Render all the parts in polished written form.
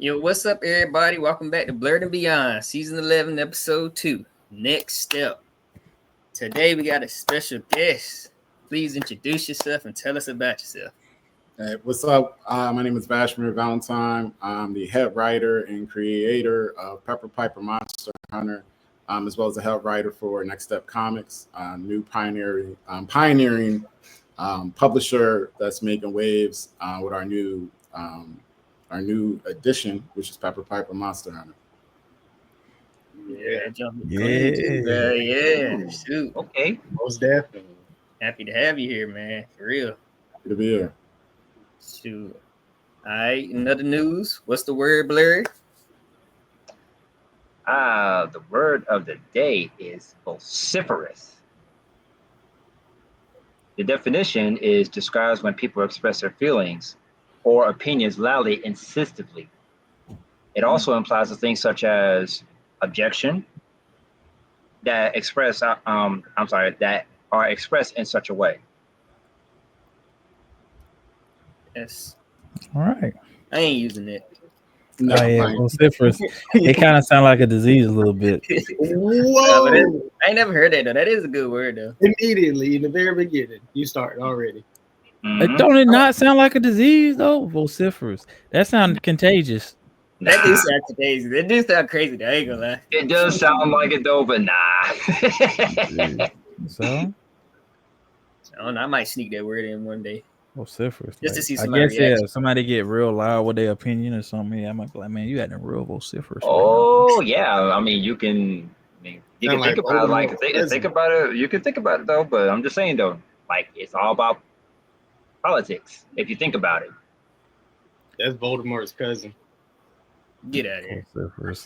Yo, what's up, everybody? Welcome back to Blerd Beyond, Season 11, Episode 2, Next Step. Today, we got a special guest. Please introduce yourself and tell us about yourself. Hey, what's up? My name is Vashmere Valentine. I'm the head writer and creator of Pepper Piper Monster Hunter, as well as the head writer for NextStep Comics, new pioneering publisher that's making waves with our new edition, which is Pepper Piper Monster Hunter. Yeah. Shoot. Okay. Most definitely. Happy to have you here, man. For real. Good to be here. Shoot. All right. Another news. What's the word, Blerd? The word of the day is vociferous. The definition describes when people express their feelings or opinions loudly, insistively. It also implies things such as objection that are expressed in such a way. Yes. All right. I ain't using it. No, vociferous. It kind of sounds like a disease a little bit. Whoa! I ain't never heard that, though. That is a good word, though. Immediately, in the very beginning, you start already. Don't it not sound like a disease, though? Vociferous. That sounds contagious. That do sound crazy. That do sound crazy, though. I ain't gonna lie. It does sound like it though, but nah. So, I don't know. I might sneak that word in one day. vociferous. Just to see I somebody guess, reaction. somebody get real loud with their opinion or something. Yeah, I might be like, man, you got a real vociferous. Oh yeah, I mean you can think like about it, like Voldemort. think about it. You can think about it though, but I'm just saying though, like it's all about politics if you think about it. That's Voldemort's cousin. Get out of here. Vociferous.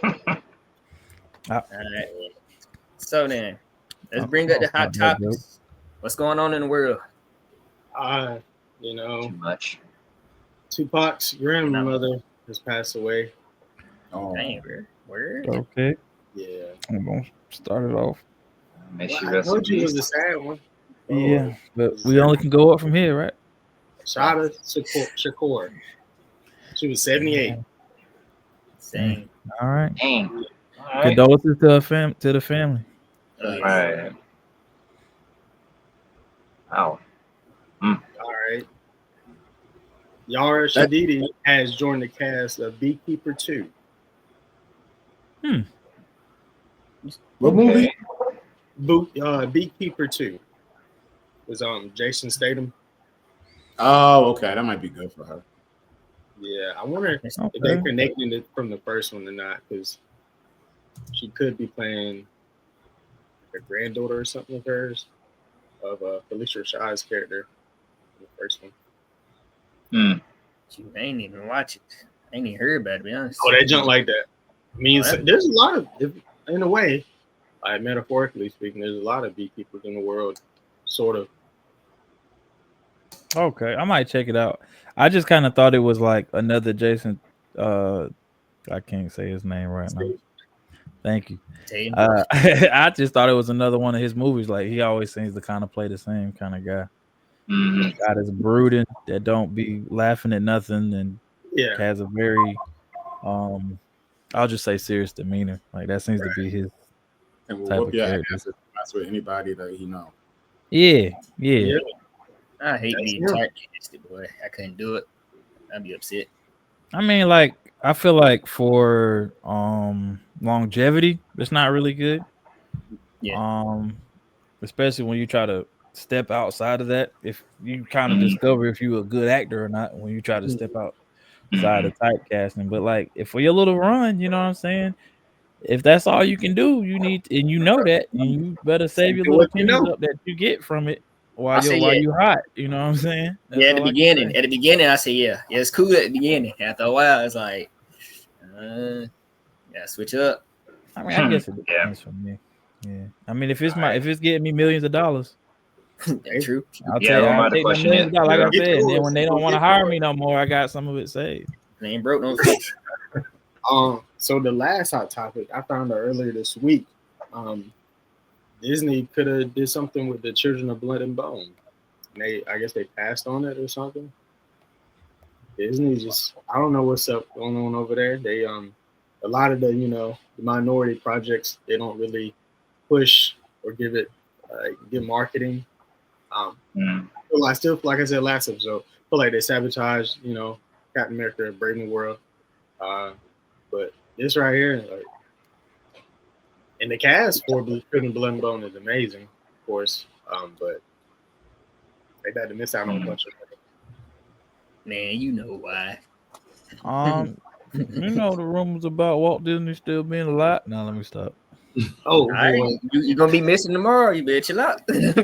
All right. So then, let's bring up the hot topics. What's going on in the world? Too much. Tupac's grandmother has passed away. Oh, Dang, bro. Word? Okay, Yeah. I'm gonna start it off. May she I rest in told you it was a peace. sad one. Yeah, but we only can go up from here, right? Shada Shakur. She was 78. Same. All right. Dang. All right. Condolences to the family. Oh, yeah. Right. Wow. All right. Yara Shadidi has joined the cast of Beekeeper 2. what movie? Beekeeper 2 was Jason Statham. Oh, okay. That might be good for her. Yeah, I wonder if Okay. they're connecting it from the first one or not, because she could be playing a granddaughter or something of hers, of Felicia Rashad's character in the first one. Shoot, I ain't even watch it. I ain't even heard about it, to be honest. Oh, that jump like that. I mean, Oh, there's a lot of, in a way, like metaphorically speaking, there's a lot of beekeepers in the world, sort of. Okay, I might check it out. I just kind of thought it was like another Jason. I can't say his name right now. Thank you. Tatum. I just thought it was another one of his movies. Like he always seems to kind of play the same kind of guy. God is brooding, that don't be laughing at nothing, and Yeah. has a very, I'll just say serious demeanor. Like that seems to be his And we'll type whoop of your character. ass if you mess with anybody that you know. Yeah. I hate That's being him. typecasted, boy. I couldn't do it. I'd be upset. I mean, like I feel like for longevity, it's not really good. Yeah. Especially when you try to step outside of that. If you kind of discover if you're a good actor or not when you try to step outside of typecasting. But like if for your little run, you know what I'm saying? If that's all you can do, you need and you know that, and you better save your Do little what you pennies know. up that you get from it I say while yeah. you hot. You know what I'm saying? That's Yeah, at the all I can beginning. say. At the beginning, I say yeah. Yeah, it's cool at the beginning. After a while, it's like, yeah, switch up. I mean, I guess it depends for me. Yeah. I mean, if it's Alright. if it's getting me millions of dollars, That's true. I'll Yeah, take I'm them question millions it. of dollars, like I Get said. And then yours. when they don't want to Get hire yours. me no more, I got some of it saved. They ain't broke no fish. So the last hot topic I found out earlier this week, Disney could have did something with the Children of Blood and Bone. I guess they passed on it or something. Disney just, I don't know what's up going on over there. They a lot of the the minority projects, they don't really push or give marketing. I still, like I said last episode, feel like they sabotage Captain America, Brave New World. But this right here, like, and the cast for Children Blood and Bone is amazing, of course. But they had to miss out on a bunch of money. Man, you know why. You know the rumors about Walt Disney still being alive. Now let me stop. Oh, right. You're gonna be missing tomorrow. You better chill out. Get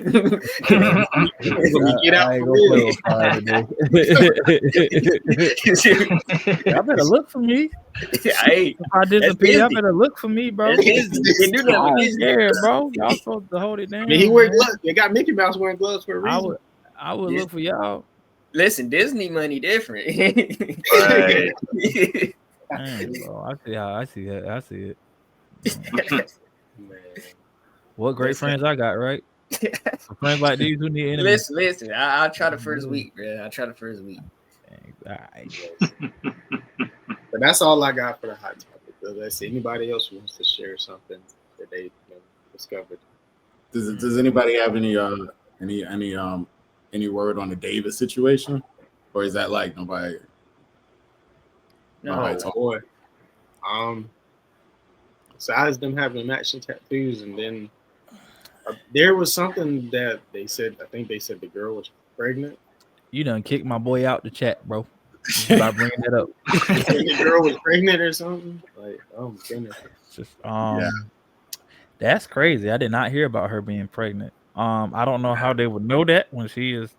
out. I ain't gonna play with fire today. Y'all better look for me. Hey, if I disappear, y'all better look for me, bro. Yeah, bro. Y'all supposed to hold it down. I mean, he wear gloves. They got Mickey Mouse wearing gloves for a reason. I would look for y'all. Listen, Disney money different. Right. Man, bro, I see it. Man. What great friends I got, right? Friends like these who need enemies. Listen. I'll try the first week, man. I'll try the first week. All right. But that's all I got for the hot topic. Let's see. Anybody else wants to share something that they discovered? Does anybody have any word on the David situation, or is that like nobody? No, boy. Besides them having matching tattoos, and then there was something that they said. I think they said the girl was pregnant. You done kicked my boy out the chat, bro. By bringing that up. The girl was pregnant or something. Like, oh my goodness. That's crazy. I did not hear about her being pregnant. I don't know how they would know that when she has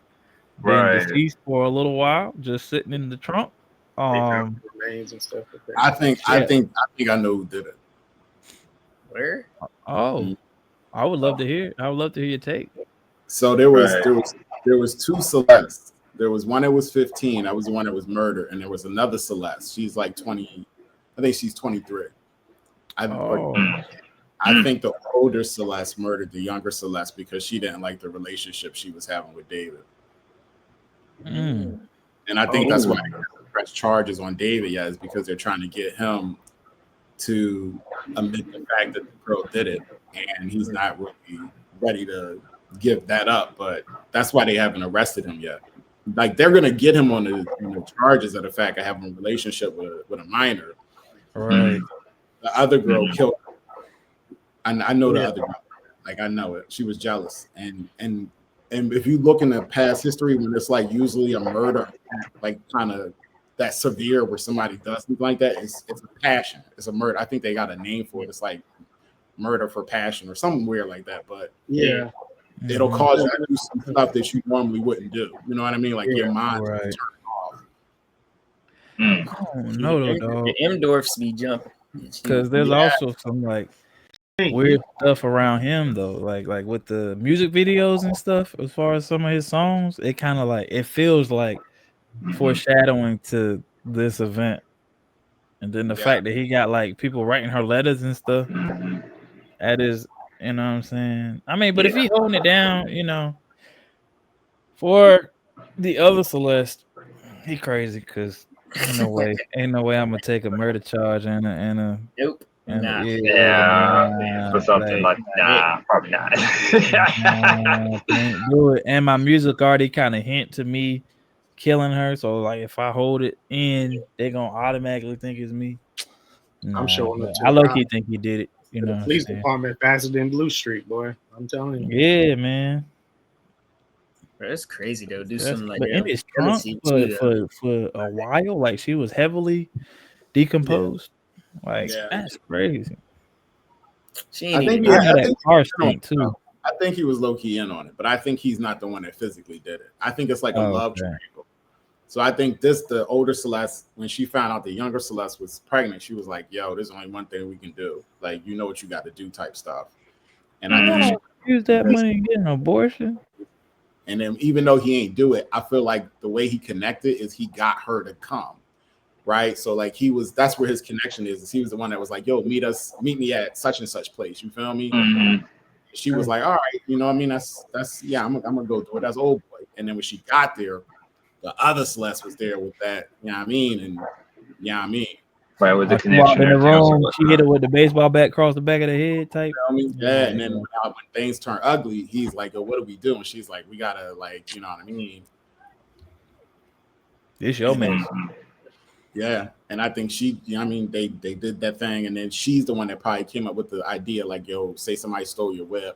been deceased for a little while, just sitting in the trunk. Remains and stuff like that. I think I know who did it. Where? Oh, I would love to hear. I would love to hear your take. So there was two Celestes. There was one that was 15. That was the one that was murdered, and there was another Celeste. She's like 20. I think she's 23. I think the older Celeste murdered the younger Celeste because she didn't like the relationship she was having with David. And I think that's why they press charges on David. Yeah, is because they're trying to get him to admit the fact that the girl did it, and he's not really ready to give that up. But that's why they haven't arrested him yet. Like, they're gonna get him on the charges of the fact of having a relationship with a minor. Right. The other girl killed her. I know the other girl. Like, I know it. She was jealous. And if you look in the past history, when it's like usually a murder, like kind of that severe where somebody does something like that, it's a passion. It's a murder. I think they got a name for it. It's like murder for passion or something weird like that. But yeah. It'll cause you to do some stuff that you normally wouldn't do. You know what I mean? Like your mind turn off. Oh, no, dog. The M-Dorfs be jumping. Because there's also some like weird stuff around him though, like with the music videos and stuff. As far as some of his songs, it kind of like it feels like foreshadowing to this event. And then the fact that he got like people writing her letters and stuff. That is. You know what I'm saying? I mean, but if he holding it down, for the other Celeste, he crazy because ain't no way I'm gonna take a murder charge and a nope. For something like probably not. Can't do it. And my music already kind of hint to me killing her. So like, if I hold it in, they gonna automatically think it's me. I'm sure. I low-key think he did it. The police department faster than Blue Street, boy. I'm telling you. Yeah, man. Bro, that's crazy though. Do something like that. In his trunk for a while, like she was heavily decomposed. Like that's crazy. I think he was low key in on it, but I think he's not the one that physically did it. I think it's like a love triangle. So I think the older Celeste, when she found out the younger Celeste was pregnant, she was like, yo, there's only one thing we can do. Like, you know what you got to do type stuff. And I think use that money to get an abortion. And then even though he ain't do it, I feel like the way he connected is he got her to come. Right. So like that's where his connection is he was the one that was like, yo, meet me at such and such place. You feel me? She was like, all right, you know what I mean? That's I'm gonna go do it. That's old boy. And then when she got there, the other Celeste was there with that, you know what I mean? And Right, with the She walked connection. in the everything else room, and she hit it with the baseball bat across the back of the head type. Yeah, and then when things turn ugly, he's like, "Oh, what do we do?" And she's like, "We gotta, like, you know what I mean?" It's your man. Yeah, and I think she, you know what I mean, they did that thing, and then she's the one that probably came up with the idea, like, "Yo, say somebody stole your whip,"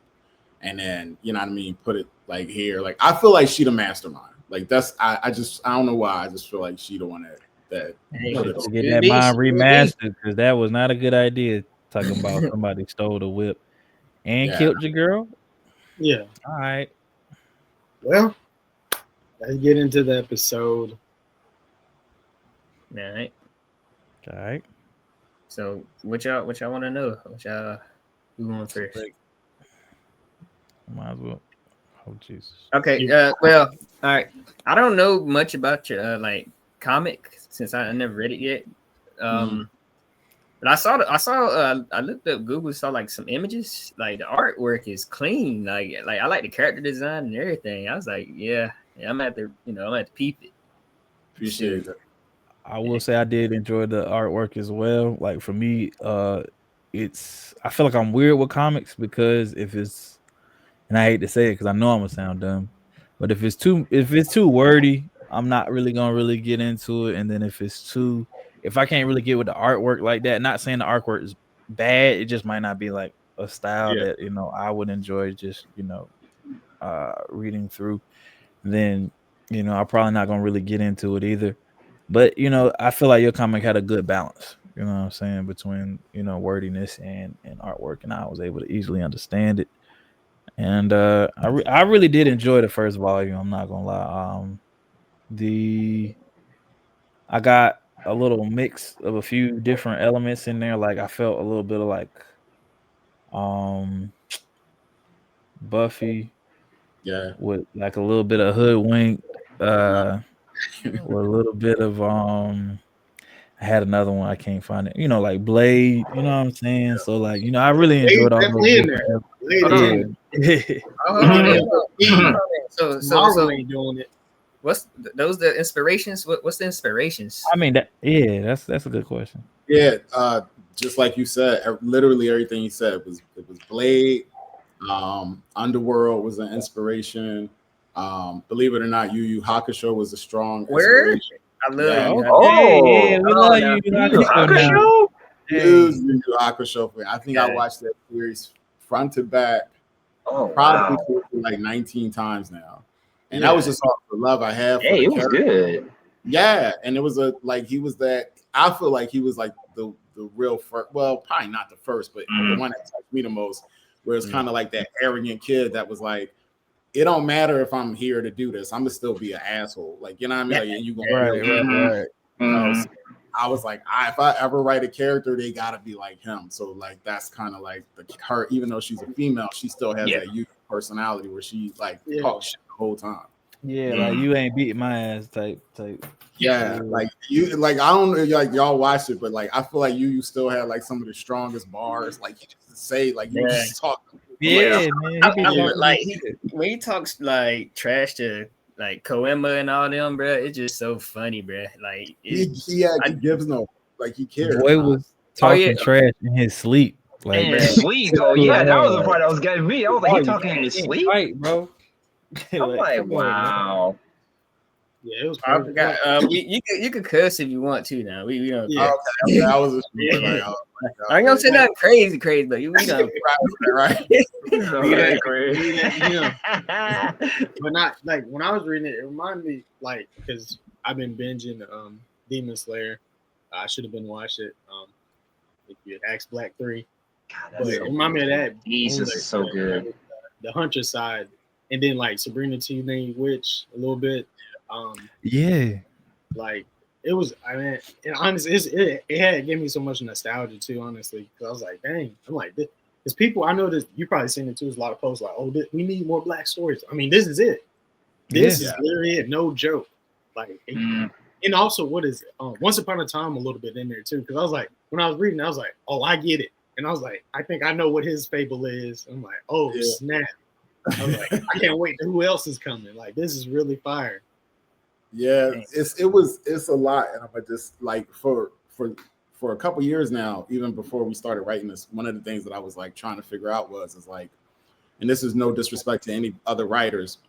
and then, you know what I mean, put it like here. Like, I feel like she the mastermind. Like, that's I don't know why. I just feel like she the one that put it. To get that mind remastered, because that was not a good idea. Talking about somebody stole the whip and killed your girl. Yeah. All right. Well, let's get into the episode. All right. All right. So what y'all want to know? Who going first? Might as well. Oh Jesus. Okay. Well, all right. I don't know much about your like comic since I never read it yet. But I looked up Google, saw like some images. Like the artwork is clean. Like I like the character design and everything. I was like, yeah, I'm at the peep it. Appreciate that. I will say I did enjoy the artwork as well. Like for me, I feel like I'm weird with comics because if it's, and I hate to say it because I know I'm gonna sound dumb, but if it's too wordy, I'm not really gonna really get into it. And then if I can't really get with the artwork like that, not saying the artwork is bad, it just might not be like a style that I would enjoy just reading through. Then I'm probably not gonna really get into it either. But I feel like your comic had a good balance, you know what I'm saying, between wordiness and artwork, and I was able to easily understand it. And I really did enjoy the first volume, I'm not gonna lie. I got a little mix of a few different elements in there. Like I felt a little bit of like Buffy, with like a little bit of Hoodwink, with a little bit of I had another one, I can't find it. Like Blade, you know what I'm saying? So like, I really enjoyed all those different. So Marvel ain't doing it. What's those the inspirations? What's the inspirations? I mean, that's a good question. Yeah, just like you said, literally everything you said was Blade. Underworld was an inspiration. Believe it or not, Yu Yu Hakusho was a strong inspiration. I love you. We love Yu Yu Hakusho. Yu Yu Hakusho. I think I watched that series front to back probably like 19 times now. And that was just off the love I have for it was good. Yeah, and it was he was that. I feel like he was like the real first. Well, probably not the first, but the one that touched me the most. Where it's kind of like that arrogant kid that was like, it don't matter if I'm here to do this, I'm gonna still be an asshole. Like, you know what I mean? Like, and you gonna right. So I was like, if I ever write a character, they gotta be like him. So like that's kind of like her, even though she's a female, she still has that youth personality where she like talks shit the whole time. Yeah, like you ain't beating my ass type. Yeah, like you, like I don't know, like y'all watched it, but like I feel like you still had like some of the strongest bars. Like you just say, like you just talk. Yeah, man. When he talks like trash to like Koema and all them, bro, it's just so funny, bro. Like he gives no, like he cares. Boy was talking trash in his sleep. Like in his sleep, though. Yeah, that was the part that was getting me. I was like, he talking in his sleep, right, bro? I'm like, wow. Yeah, it was. I forgot. You could cuss if you want to. Now we don't. Yeah, okay. I was just like, I ain't gonna say nothing crazy, but we don't. right. But not like when I was reading it reminded me like because I've been binging Demon Slayer. I should have been watching it. If you had asked Black 3, but it reminded me of that. Jesus is so good. The Hunter side, and then like Sabrina Teenage Witch a little bit. Like it was. I mean, and honestly, it had given me so much nostalgia too. Honestly, because I was like, dang, I'm like this. Because people, I know this. You probably seen it too. There's a lot of posts like, oh, we need more Black stories. I mean, this is it. This is literally it. No joke. Like, and also, what is it? Once Upon a Time a little bit in there too. Because I was like, when I was reading, I was like, oh, I get it. And I was like, I think I know what his fable is. I'm like, oh snap. I was like, I can't wait to who else is coming. Like, this is really fire. Yeah, it's a lot, and I'm just like for a couple years now, even before we started writing this, one of the things that I was like trying to figure out is like, and this is no disrespect to any other writers,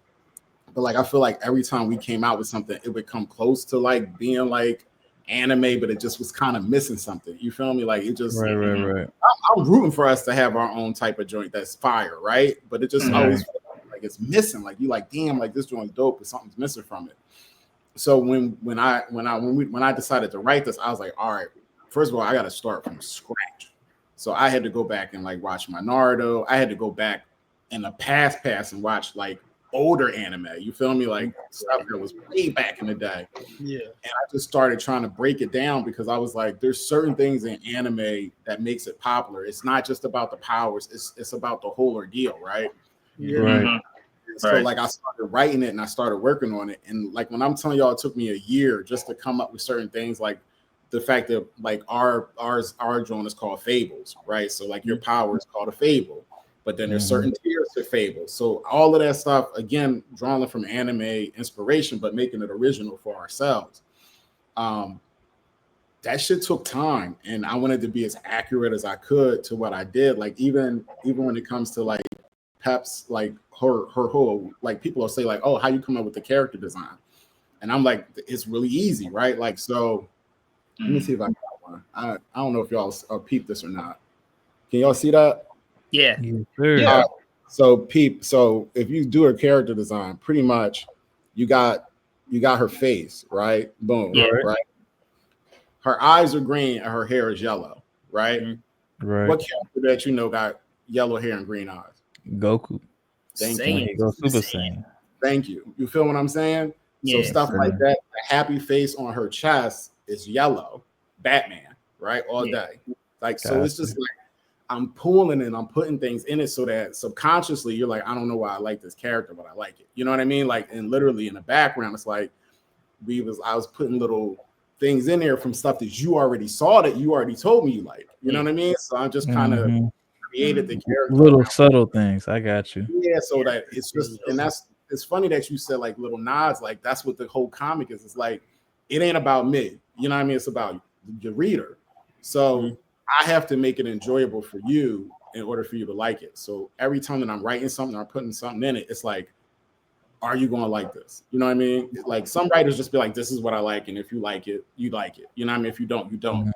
but like I feel like every time we came out with something, it would come close to like being like anime, but it just was kind of missing something. You feel me? Like it just Right. I'm rooting for us to have our own type of joint that's fire, right? But it just always feels like it's missing. Like you like, damn, like this joint's dope, but something's missing from it. So when I decided to write this, I was like, all right, first of all, I got to start from scratch. So I had to go back and like watch my Naruto. I had to go back in the past and watch like older anime. You feel me? Like stuff that was way back in the day. Yeah. And I just started trying to break it down because I was like, there's certain things in anime that makes it popular. It's not just about the powers. It's about the whole ordeal, right? Yeah. Right. So like I started writing it and I started working on it. And like when I'm telling y'all, it took me a year just to come up with certain things, like the fact that like our drone is called fables, right? So like your power is called a fable, but then there's certain tiers to fables. So all of that stuff, again, drawing from anime inspiration, but making it original for ourselves. That shit took time, and I wanted to be as accurate as I could to what I did. Like even when it comes to like Pep's like her whole, like people will say like, oh, how you come up with the character design? And I'm like, it's really easy, right? Like, so let me see if I got one. I don't know if y'all peep this or not. Can y'all see that? Yeah. Yeah. So peep. So if you do a character design, pretty much you got her face, right? Boom. Yeah. Right. Her eyes are green and her hair is yellow, right? Right. What character that you know got yellow hair and green eyes? Goku. Thank Saiyan. you. He goes Super Saiyan. Thank you. You feel what I'm saying? Yeah. So stuff like that, the happy face on her chest is yellow. Batman, right? All day. Like, so it's just like I'm pulling and I'm putting things in it so that subconsciously you're like, I don't know why I like this character, but I like it. You know what I mean? Like, and literally in the background, it's like I was putting little things in there from stuff that you already saw that you already told me you like. You know what I mean? So I'm just kind of created the character. Little subtle things. I got you. Yeah, so that it's just, and it's funny that you said like little nods, like that's what the whole comic is. It's like it ain't about me, you know what I mean? It's about the reader. So I have to make it enjoyable for you in order for you to like it. So every time that I'm writing something or putting something in it, it's like, are you going to like this? You know what I mean? Like some writers just be like, this is what I like. And if you like it, you like it. You know what I mean? If you don't, you don't.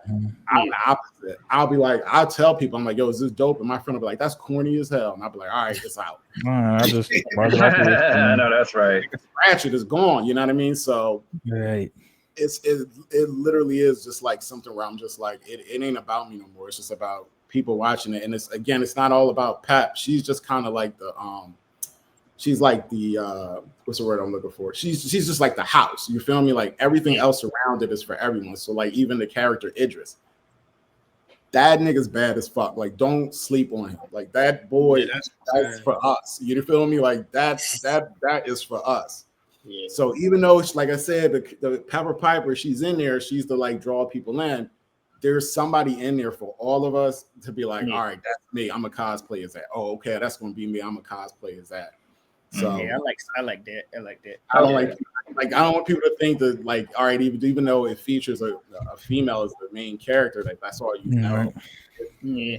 I'm the opposite. I'll be like, I'll tell people, I'm like, yo, is this dope? And my friend will be like, that's corny as hell. And I'll be like, all right, it's out. I just I know that's right. Scratch it, it's gone. You know what I mean? So right. it literally is just like something where I'm just like, it ain't about me no more. It's just about people watching it. And it's not all about Pep. She's just kind of like the she's like the what's the word I'm looking for? She's just like the house. You feel me? Like everything else around it is for everyone. So like even the character Idris, that nigga's bad as fuck. Like don't sleep on him. Like that boy, that's for us. You feel me? Like that is for us. Yeah. So even though, like I said, the Pepper Piper, she's in there. She's the like draw people in. There's somebody in there for all of us to be like, all right, that's me. I'm a cosplay as that. Oh, okay, that's gonna be me. I'm a cosplay as that. So yeah, I like that. I don't like I don't want people to think that like, all right, even though it features a female as the main character, like that's all you know. Yeah.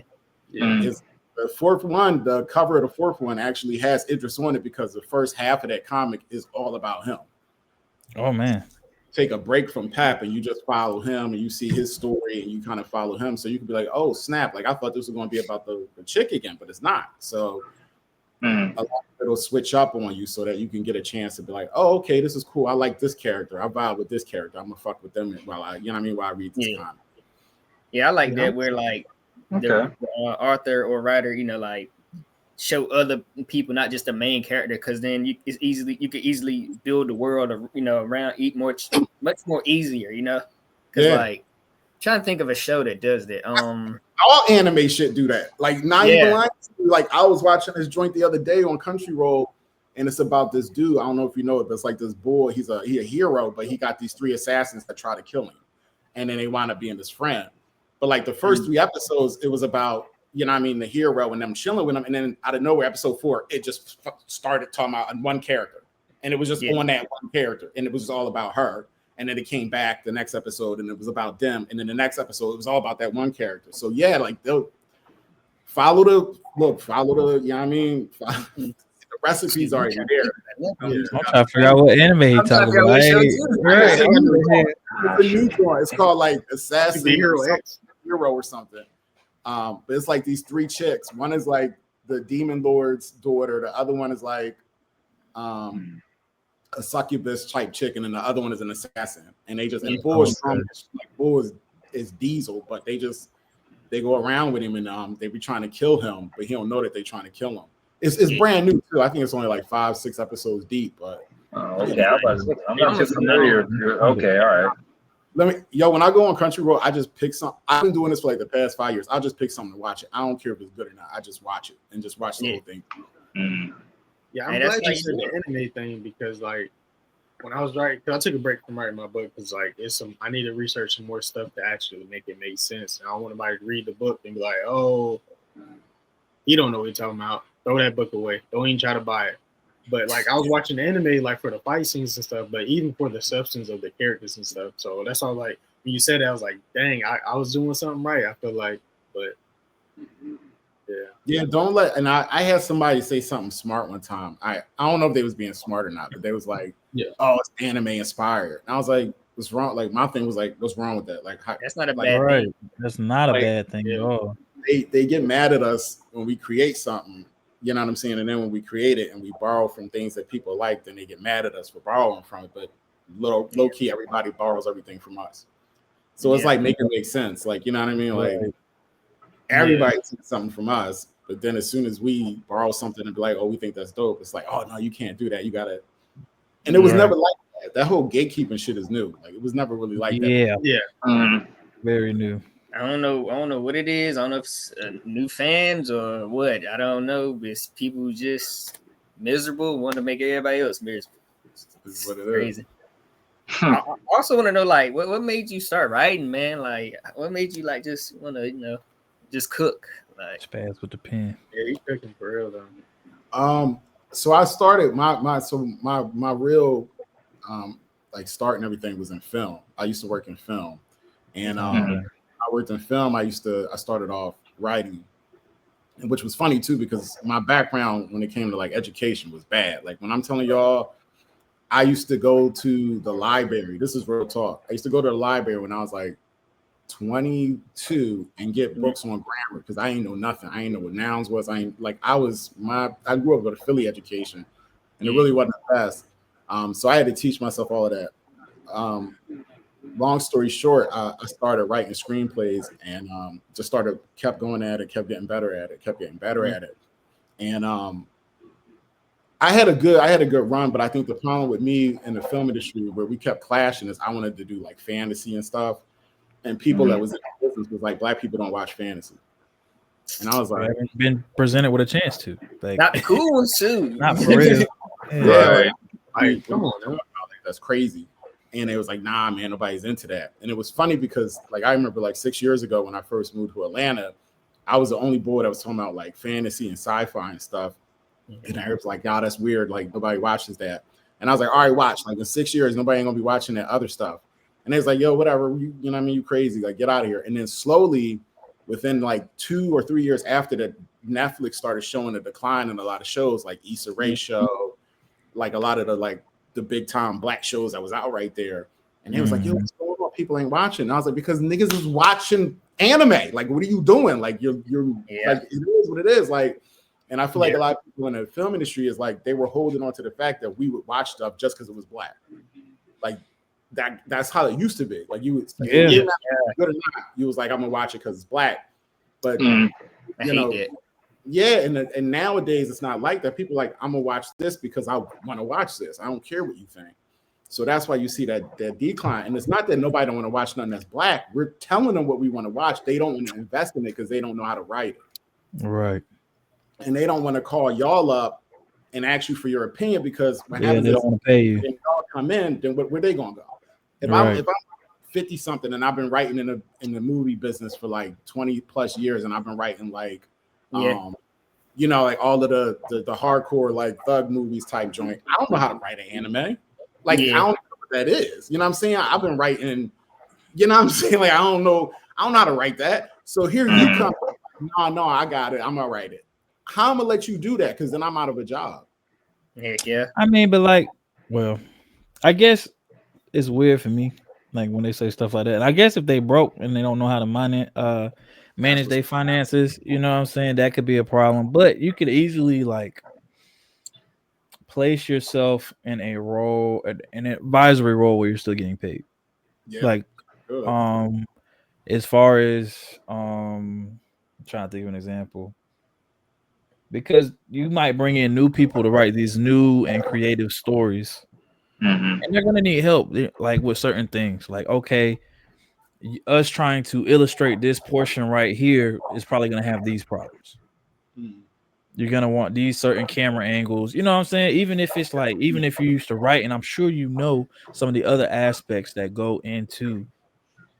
It's the fourth one, the cover of the fourth one actually has Idris on it because the first half of that comic is all about him. Oh man. Take a break from Pep and you just follow him and you see his story and you kind of follow him. So you can be like, oh snap, like I thought this was going to be about the chick again, but it's not. So a lot of it'll switch up on you so that you can get a chance to be like, oh, okay, this is cool. I like this character. I vibe with this character. I'm gonna fuck with them while I, you know what I mean, while I read this comic. Yeah, I like that where like the author or writer, you know, like show other people, not just the main character, because then you could easily build the world of, you know, around much more easier, you know, because like trying to think of a show that does that. All anime shit do that. Like not even like I was watching this joint the other day on Crunchyroll, and it's about this dude. I don't know if you know it, but it's like this boy. He's a hero, but he got these 3 assassins that try to kill him, and then they wind up being his friend. But like the first 3 episodes, it was about, you know what I mean, the hero and them chilling with him, and then out of nowhere, episode 4, it just started talking about one character, and it was just on that one character, and it was just all about her. And then it came back the next episode, and it was about them. And then the next episode, it was all about that one character. So yeah, like they'll follow the, you know what I mean? The recipes are already there. I'm trying to figure out what anime he talking about. It's called like Assassin Hero or something. But it's like these three chicks. One is like the demon lord's daughter. The other one is like a succubus type chicken, and the other one is an assassin. And they just, and Bull is strong, like Bull is Diesel, but they go around with him, and they be trying to kill him, but he don't know that they're trying to kill him. It's brand new too. I think it's only like 5-6 episodes deep, but okay. I'm not too familiar. Okay, all right. When I go on Crunchyroll, I just pick some. I've been doing this for like the past 5 years. I'll just pick something to watch it. I don't care if it's good or not. I just watch it and just watch the whole thing. Yeah, I'm glad you said the anime thing, because like when I was writing, because I took a break from writing my book because like I need to research some more stuff to actually make it make sense. And I don't want anybody to read the book and be like, oh, you don't know what you're talking about. Throw that book away. Don't even try to buy it. But like I was watching the anime like for the fight scenes and stuff, but even for the substance of the characters and stuff. So that's all. Like when you said that, I was like, dang, I was doing something right. I feel like, but yeah, don't let. And I had somebody say something smart one time. I don't know if they was being smart or not, but they was like, oh, it's anime inspired. And I was like, what's wrong? Like my thing was like, what's wrong with that? Like that's not a bad thing. That's not a bad thing at all. They get mad at us when we create something, you know what I'm saying? And then when we create it and we borrow from things that people like, then they get mad at us for borrowing from it. But low key, everybody borrows everything from us. So it's like make it make sense. Like, you know what I mean? Like everybody takes something from us, but then as soon as we borrow something and be like, oh, we think that's dope, it's like, oh no, you can't do that. You gotta. And it was never like that. That whole gatekeeping shit is new. Like it was never really like that. Yeah. Very new. I don't know what it is. I don't know if it's new fans or what. I don't know. It's people just miserable, want to make everybody else miserable. It's what it crazy. I also want to know, like, what made you start writing, man? Like, what made you like just want to, just cook? Like, spaz with the pen. Yeah, he's cooking for real though. So I started my real like start and everything was in film. I used to work in film, and I worked in film. I started off writing, which was funny too, because my background when it came to like education was bad. Like when I'm telling y'all, I used to go to the library. This is real talk. I used to go to the library when I was like 22 and get books on grammar because I ain't know nothing. I ain't know what nouns was. I grew up with a Philly education, and it really wasn't the best. So I had to teach myself all of that. Long story short, I started writing screenplays and kept going at it, kept getting better at it. And I had a good run, but I think the problem with me in the film industry where we kept clashing is I wanted to do like fantasy and stuff. And people that was in the business was like, Black people don't watch fantasy. And I was like, I haven't been presented with a chance to. Like, not the cool ones too. Not for real. Right. Like, come on, man. That's crazy. And it was like, nah, man, nobody's into that. And it was funny because like I remember like 6 years ago when I first moved to Atlanta, I was the only boy that was talking about like fantasy and sci-fi and stuff. And I was like, that's weird. Like nobody watches that. And I was like, all right, watch. Like in 6 years, nobody ain't gonna be watching that other stuff. And it's like, yo, whatever, you know what I mean? You crazy, like get out of here. And then slowly, within like 2 or 3 years after that, Netflix started showing a decline in a lot of shows like Issa Rae show, like a lot of the big time Black shows that was out right there. And it was like, yo, what's going on? People ain't watching. And I was like, because niggas is watching anime. Like, what are you doing? Like, you're like, it is what it is. Like, and I feel like a lot of people in the film industry is like, they were holding on to the fact that we would watch stuff just because it was Black. Like, that's how it used to be. Like, you was good or not, you was like, I'm gonna watch it because it's Black. But you know, and nowadays it's not like that. People are like, I'm gonna watch this because I want to watch this. I don't care what you think. So that's why you see that decline. And it's not that nobody don't want to watch nothing that's Black. We're telling them what we want to watch. They don't want to invest in it because they don't know how to write it. Right. And they don't want to call y'all up and ask you for your opinion because they don't want to pay you. When y'all come in, then where they gonna go? If I'm 50 something and I've been writing in the movie business for like 20 plus years and I've been writing like you know, like all of the hardcore like thug movies type joint. I don't know how to write an anime. Like I don't know what that is. You know what I'm saying? I've been writing, you know what I'm saying? Like I don't know how to write that. So here you come. No, I got it. I'm gonna write it. How I'm gonna let you do that? Because then I'm out of a job. Heck yeah. I mean, but like, well, I guess it's weird for me, like when they say stuff like that. And I guess if they broke and they don't know how to manage their finances, you know what I'm saying, that could be a problem. But you could easily like place yourself in a role, an advisory role where you're still getting paid. Yeah. Like, Good. as far as I'm trying to think of an example. Because you might bring in new people to write these new and creative stories, and they're gonna need help, like with certain things. Like, okay, us trying to illustrate this portion right here is probably gonna have these problems. You're gonna want these certain camera angles. You know what I'm saying? Even if it's like, even if you used to write, and I'm sure you know some of the other aspects that go into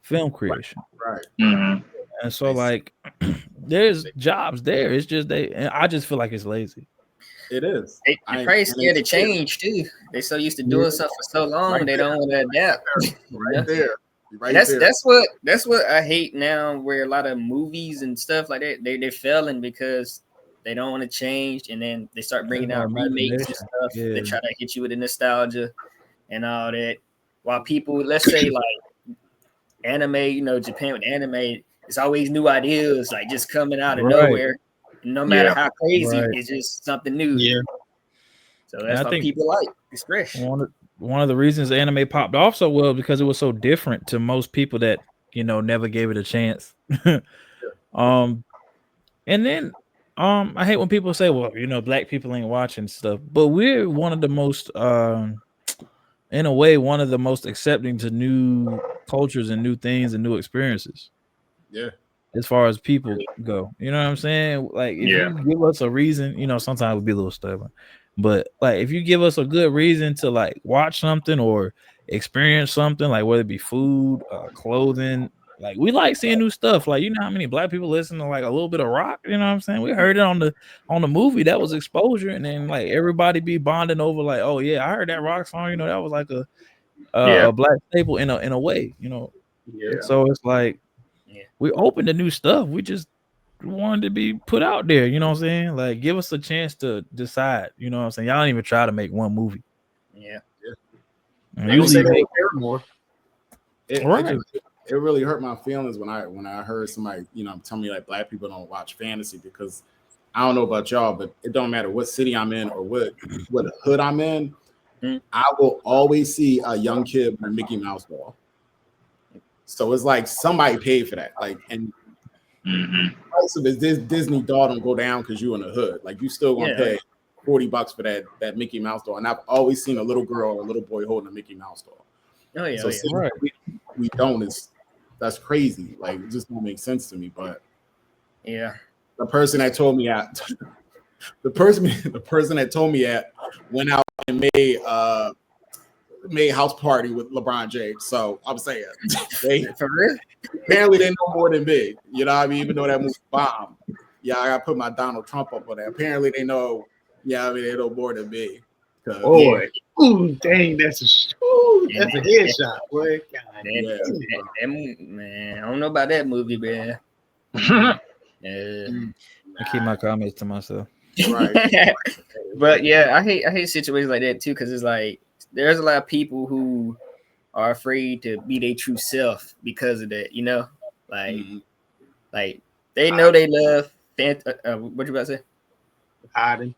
film creation. Right. And so, like, there's jobs there. It's just and I just feel like it's lazy. It is. They probably scared to change too. They're so used to doing stuff for so long, they don't want to adapt. Right there. Right that's there. that's what I hate now, where a lot of movies and stuff like that, they're failing because they don't want to change, and then they start bringing out remakes and stuff. They try to hit you with the nostalgia and all that. While people, let's say like anime, you know, Japan with anime, it's always new ideas, like just coming out of nowhere. No matter how crazy, it's just something new. Yeah. So that's what people like. It's fresh. One of the reasons anime popped off so well because it was so different to most people that, you know, never gave it a chance. And then I hate when people say, well, you know, black people ain't watching stuff, but we're one of the most in a way, one of the most accepting to new cultures and new things and new experiences. Yeah. As far as people go, you know what I'm saying? Like, if you give us a reason, you know, sometimes we'll be a little stubborn, but like, if you give us a good reason to like watch something or experience something, like whether it be food, clothing, like we like seeing new stuff. Like, you know how many black people listen to like a little bit of rock? You know what I'm saying? We heard it on the movie, that was exposure, and then like everybody be bonding over like, oh yeah, I heard that rock song. You know, that was like a black staple in a way. You know, so it's like. We open to new stuff. We just wanted to be put out there. You know what I'm saying? Like, give us a chance to decide. You know what I'm saying? Y'all don't even try to make one movie. Yeah. Usually more. It really hurt my feelings when I heard somebody, you know, tell me like black people don't watch fantasy, because I don't know about y'all, but it don't matter what city I'm in or what hood I'm in. I will always see a young kid with a Mickey Mouse doll. So it's like somebody paid for that. Like, and the price of this Disney doll don't go down because you're in the hood. Like, you still gonna pay $40 for that Mickey Mouse doll. And I've always seen a little girl or a little boy holding a Mickey Mouse doll. Oh yeah. So we don't. That's crazy. Like, it just don't make sense to me. But yeah, the person that told me the person that told me went out and made house party with LeBron James. So I'm saying for real? Apparently they know more than me. You know what I mean? Even though that movie bombed. Yeah, I gotta put my Donald Trump up on that. Apparently they know, I mean, they know more than me. Boy, ooh, dang, that's a headshot, boy. God, man, I don't know about that movie, man. I keep my comments to myself. Right. But yeah, I hate situations like that too, because it's like there's a lot of people who are afraid to be their true self because of that, you know? Like, like they know they love what you about to say? Hiding.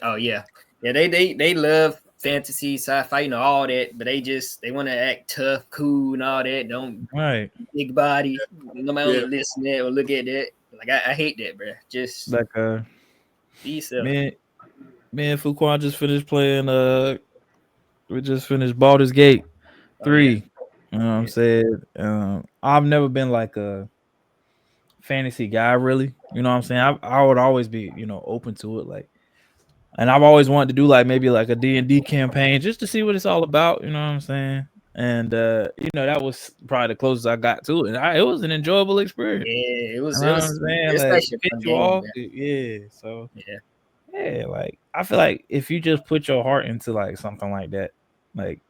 Oh yeah. Yeah, they love fantasy, sci-fi, you know, all that, but they want to act tough, cool, and all that. Don't big body. Nobody want to listen to that or look at that. Like, I hate that, bro. Just like be yourself. Me and Fuquan just finished playing we just finished Baldur's Gate 3. You know what I'm saying? I've never been like a fantasy guy, really. You know what I'm saying? I would always be, you know, open to it, like, and I've always wanted to do like maybe like a D&D campaign just to see what it's all about. You know what I'm saying? And you know, that was probably the closest I got to it. And it was an enjoyable experience. Yeah, it was. You It know what was. I'm saying? It's Like, actually a piss fun you game, off. man. Yeah. So Yeah. yeah, like I feel like if you just put your heart into like something like that, like,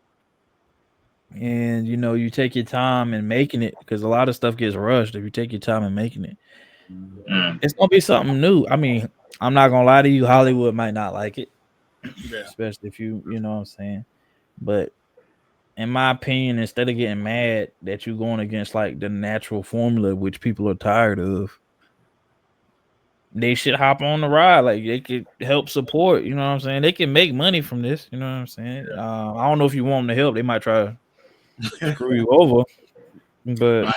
and you know, you take your time in making it, because a lot of stuff gets rushed. If you take your time in making it, it's gonna be something new. I mean, I'm not gonna lie to you, Hollywood might not like it, Yeah. especially if you know what I'm saying. But in my opinion, instead of getting mad that you're going against like the natural formula, which people are tired of, they should hop on the ride. Like, they could help support, you know what I'm saying? They can make money from this, you know what I'm saying? I don't know if you want them to help. They might try to screw you over. But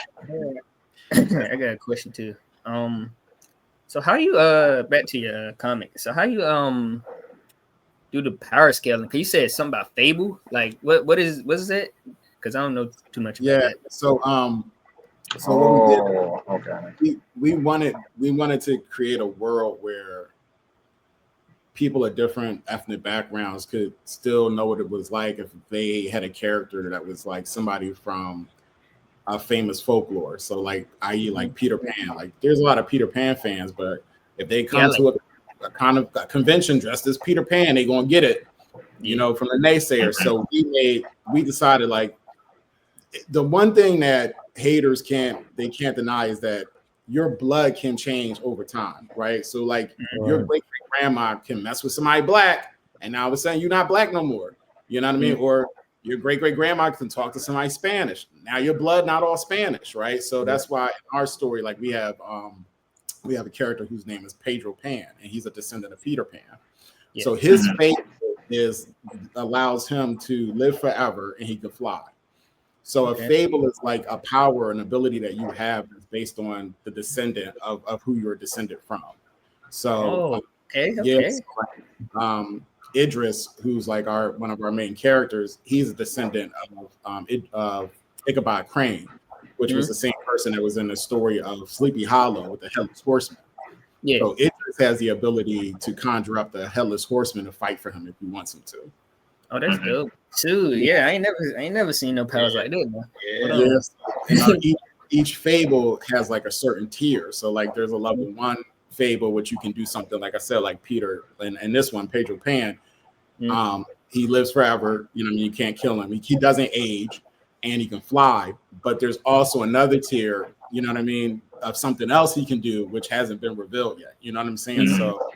I got a question too. So how you back to your comic? So how you do the power scaling? Cause you said something about Fable. Like what is that? Because I don't know too much about Yeah. that. So what we did, Okay. we wanted to create a world where people of different ethnic backgrounds could still know what it was like if they had a character that was like somebody from a famous folklore. So like, i.e., like Peter Pan. Like, there's a lot of Peter Pan fans, but if they come to a kind of a convention dressed as Peter Pan, they gonna get it, you know, from the naysayers. So we decided, like, the one thing that haters can't deny is that your blood can change over time, right? So like, your great grandma can mess with somebody black, and now all of a sudden you're not black no more. You know what I mean? Or your great grandma can talk to somebody Spanish. Now your blood not all Spanish, right? So that's why in our story, like, we have a character whose name is Pedro Pan, and he's a descendant of Peter Pan. Yeah. So his fate allows him to live forever, and he can fly. So a fable is like a power, an ability that you have that's based on the descendant of who you're descended from. So yes, Idris, who's like one of our main characters, he's a descendant of Ichabod Crane, which was the same person that was in the story of Sleepy Hollow with the Headless Horseman. Yeah. So Idris has the ability to conjure up the Headless Horseman to fight for him if he wants him to. Oh, that's dope too. Yeah, I ain't never seen no powers like that, man. Yes. And, each fable has like a certain tier. So like, there's a level 1 fable which you can do something, like I said, like Peter, and this one, Pedro Pan, he lives forever. You know what I mean? You can't kill him. He doesn't age, and he can fly. But there's also another tier, you know what I mean, of something else he can do which hasn't been revealed yet. You know what I'm saying? So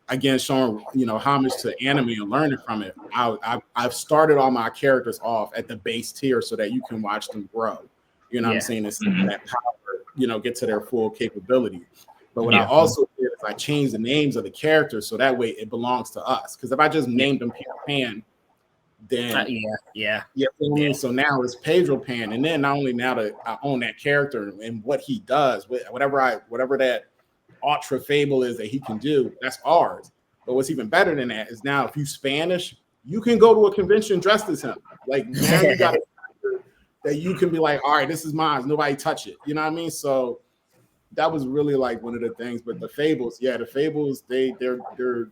again, showing, you know, homage to anime and learning from it, I've started all my characters off at the base tier so that you can watch them grow. You know what I'm saying? And see that power, you know, get to their full capability. But what I also did is I changed the names of the characters so that way it belongs to us. Because if I just named them Peter Pan, then so now it's Pedro Pan, and then not only now that I own that character and what he does, whatever that ultra fable is that he can do, that's ours. But what's even better than that is now if you Spanish, you can go to a convention dressed as him. Like, now you got a that you can be like, all right, this is mine, nobody touch it. You know what I mean? So that was really like one of the things. But the fables, they get up there.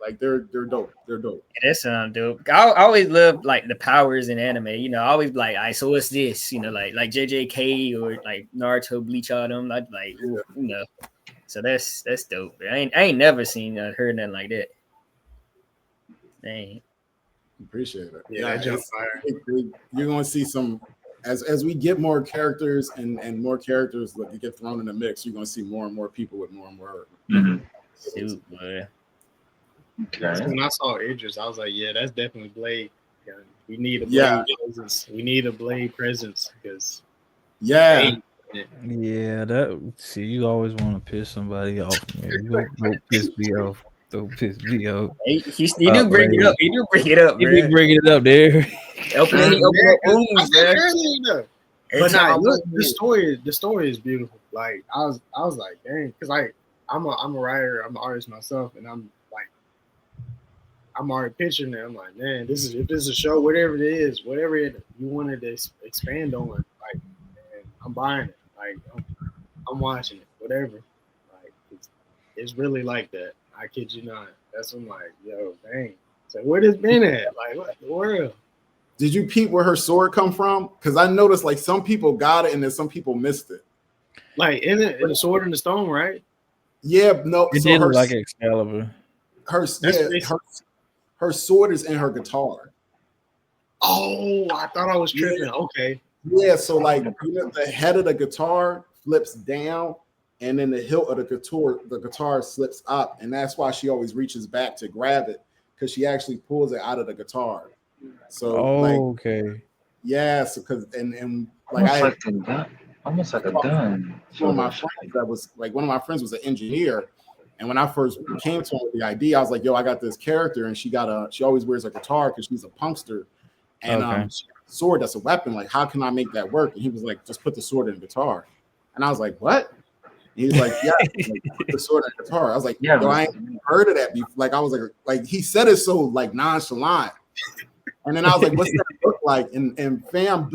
Like, they're dope. They're dope. Yeah, that sounds dope. I always love like the powers in anime. You know, I always like, all right, so what's this? You know, like JJK or like Naruto, Bleach, all them. I'd like, ooh, you know. So that's dope. I ain't never seen heard nothing like that. Dang. Appreciate it. Yeah, You're gonna see some as we get more characters and more characters that get thrown in the mix. You're gonna see more and more people with more and more. Shoot, boy. So when I saw Idris, I was like, yeah, that's definitely Blade. We need a Blade presence. We need a Blade presence because that, see, you always want to piss somebody off, man. Don't piss me off. Don't piss me off. You do bring it up. You do bring it up, You bro. be bringing it up there. Open up wounds, man. But nah, look, the story is beautiful. Like, I was like, dang, because like I'm a writer, I'm an artist myself, and I'm already picturing it. I'm like, man, if this is a show, whatever it is, whatever you wanted to expand on, like, man, I'm buying it. Like, I'm watching it, whatever. Like, it's really like that. I kid you not. That's what I'm like, yo, dang. So where this been at? Like, what the world? Did you peep where her sword come from? Because I noticed like some people got it and then some people missed it. Like in the sword in the stone, right? Yeah, no. It So did her look like Excalibur. Her sword is in her guitar. Oh, I thought I was tripping. Yeah. Okay. Yeah, so like the head of the guitar flips down, and then the hilt of the guitar slips up, and that's why she always reaches back to grab it because she actually pulls it out of the guitar. So okay. yeah, so because and like almost like a gun. One of my friends was an engineer, and when I first came to him with the idea, I was like, "Yo, I got this character, and she always wears a guitar because she's a punkster, and she got a sword that's a weapon. Like, how can I make that work?" And he was like, "Just put the sword in the guitar," and I was like, "What?" And he was like, "Yeah, put the sword in the guitar." I was like, "Yeah, I ain't heard of that before." Like, I was like he said it so like nonchalant, and then I was like, "What's that look like?" And fam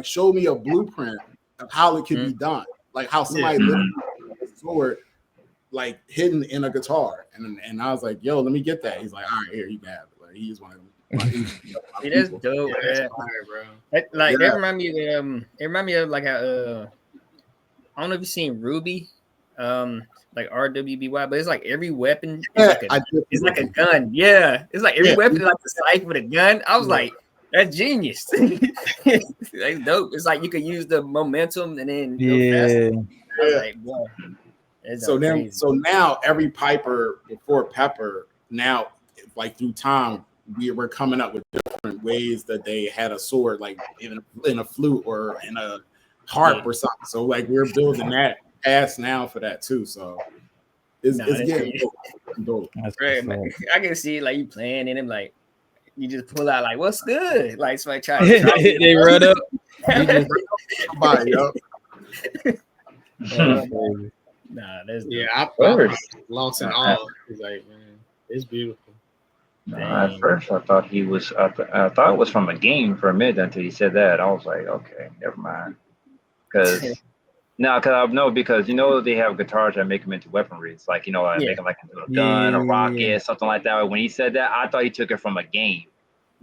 showed me a blueprint of how it could be done, like how somebody literally put a sword like hidden in a guitar, and I was like, "Yo, let me get that." He's like, "All right, here you can have it." Like, he's one of them. See, that's dope, man. Bro. That remind me of like how I don't know if you've seen Ruby, like RWBY, but it's like every weapon is like a gun. Yeah, it's like every weapon is like a scythe with a gun. I was like, that's genius. That's dope. It's like you could use the momentum and then go faster. I was like, boy. So now every piper before Pepper, now like through time, we're coming up with different ways that they had a sword, like in a flute or in a harp or something. So like we're building that past now for that too. So it's getting dope. Right, I can see like you playing in him, like you just pull out like, "What's good?" Like somebody try to they run up. You just somebody up. Nah, that's I lost in awe. He's like, man, it's beautiful. At first, I thought he was. I thought it was from a game for a minute until he said that. I was like, okay, never mind. Because because they have guitars that make them into weaponry. It's like make them like into a gun, a rocket, something like that. When he said that, I thought he took it from a game.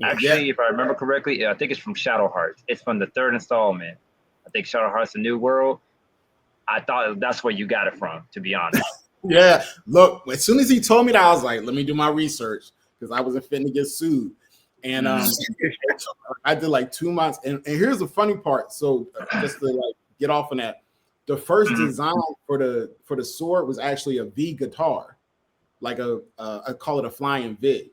Actually, if I remember correctly, I think it's from Shadow Hearts. It's from the third installment. I think Shadow Hearts: The New World. I thought that's where you got it from, to be honest. Yeah, look, as soon as he told me that, I was like, let me do my research because I wasn't finna get sued. And I did like 2 months. And here's the funny part. So just to like get off on that, the first design for the sword was actually a V guitar, like I call it a flying V.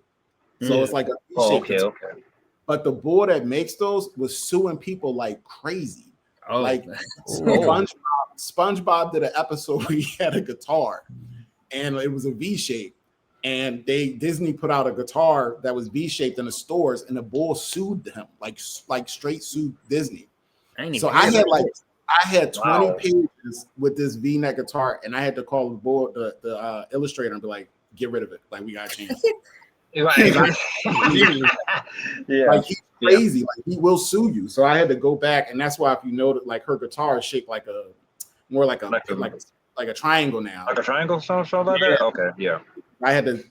So it's like a V-shaped guitar. Okay. But the boy that makes those was suing people like crazy. Like SpongeBob did an episode where he had a guitar and it was a V shape, and Disney put out a guitar that was V shaped in the stores, and the bull sued them, like straight sued Disney. So I had 20 pages with this V-neck guitar, and I had to call the illustrator and be like, get rid of it, like we gotta change it. Like he's crazy, like he will sue you. So I had to go back, and that's why if you notice, like her guitar is shaped like a triangle now. Like a triangle, something like that. Okay, yeah.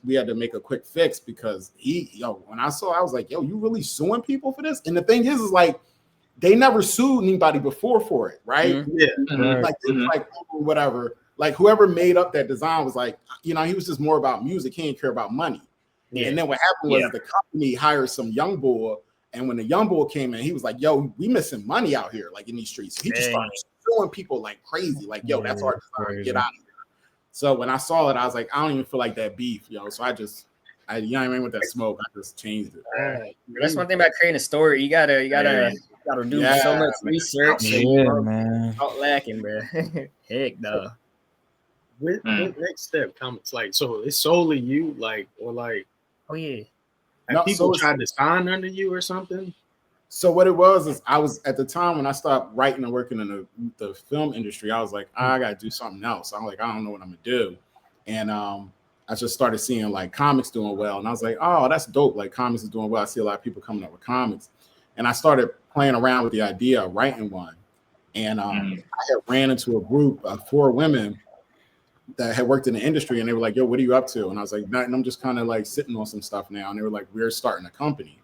We had to make a quick fix because when I saw, I was like, yo, you really suing people for this? And the thing is like they never sued anybody before for it, right? Like whatever. Like whoever made up that design was like, he was just more about music. He didn't care about money. And then what happened was the company hired some young boy, and when the young boy came in, he was like, yo, we missing money out here, like in these streets. So he just started suing people like crazy, like, yo, that's our design, get out of here. So when I saw it, I was like, I don't even feel like that beef, So I with that smoke, I just changed it. That's one thing about creating a story. You gotta do so much research. Man. Not lacking, bro. Heck no. With NextStep Comics, like, so it's solely you, like, or like, oh yeah, have people tried to sign under you or something? So what it was is I was at the time when I stopped writing and working in the film industry, I was like, I gotta do something else. I'm like, I don't know what I'm gonna do, and I just started seeing like comics doing well, and I was like, oh, that's dope. Like comics is doing well. I see a lot of people coming up with comics, and I started playing around with the idea of writing one, and I had ran into a group of 4 women that had worked in the industry, and they were like, yo, what are you up to? And I was like, nothing, I'm just kind of like sitting on some stuff now. And they were like, we're starting a company.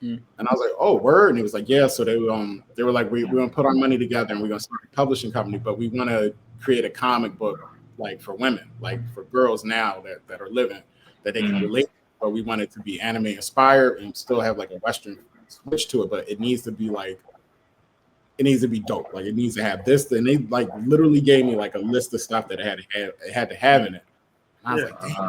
And I was like, oh, word. And he was like, yeah. So they were like, we're gonna put our money together and we're gonna start a publishing company, but we want to create a comic book like for women, like for girls now that are living, that they can relate. But we want it to be anime inspired and still have like a Western switch to it, but it needs to be like, it needs to be dope. Like it needs to have this. And they like literally gave me like a list of stuff that it had to have in it. And I was like, damn.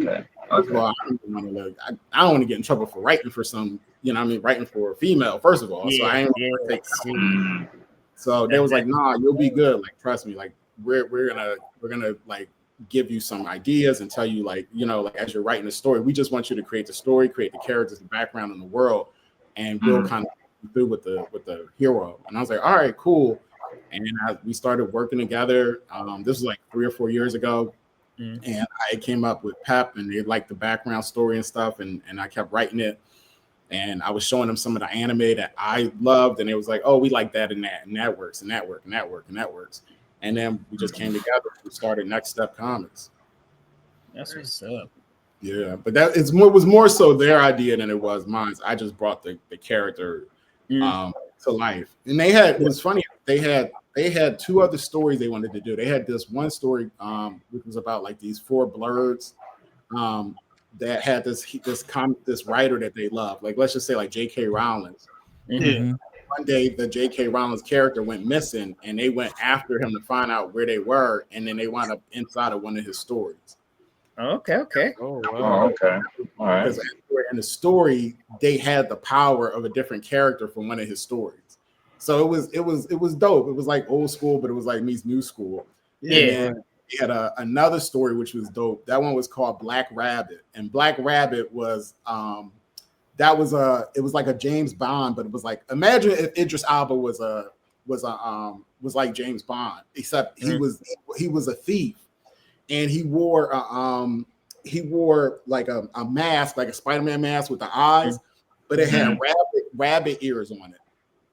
Okay. First of all, I don't want to get in trouble for writing for some, writing for a female, first of all. So I ain't want to take that. So they was like, nah, you'll be good. Like, trust me, like we're gonna like give you some ideas and tell you like, like as you're writing a story, we just want you to create the story, create the characters, the background in the world, and we'll kind of through with the hero. And I was like, all right, cool. And we started working together. This was like 3 or 4 years ago. And I came up with Pep, and they liked the background story and stuff, and I kept writing it. And I was showing them some of the anime that I loved, and it was like, oh, we like that and that works, and that works, and that works, and that works. And then we just came together and started NextStep Comics. That's what's up. Yeah, but was more so their idea than it was mine. I just brought the character to life. And it was funny, they had 2 other stories they wanted to do. They had this one story which was about like these 4 blerds that had this writer that they love. Like let's just say like J.K. Rowling. One day the J.K. Rowling's character went missing, and they went after him to find out where they were, and then they wound up inside of one of his stories. Okay. Oh, wow. Okay. All right. Because in the story, they had the power of a different character from one of his stories. So it was dope. It was like old school, but it was like meets new school. Yeah. And he had another story which was dope. That one was called Black Rabbit, and Black Rabbit was it was like a James Bond, but it was like, imagine if Idris Elba was like James Bond, except he was a thief, and he wore like a mask, like a Spider-Man mask with the eyes, but it had rabbit ears on it.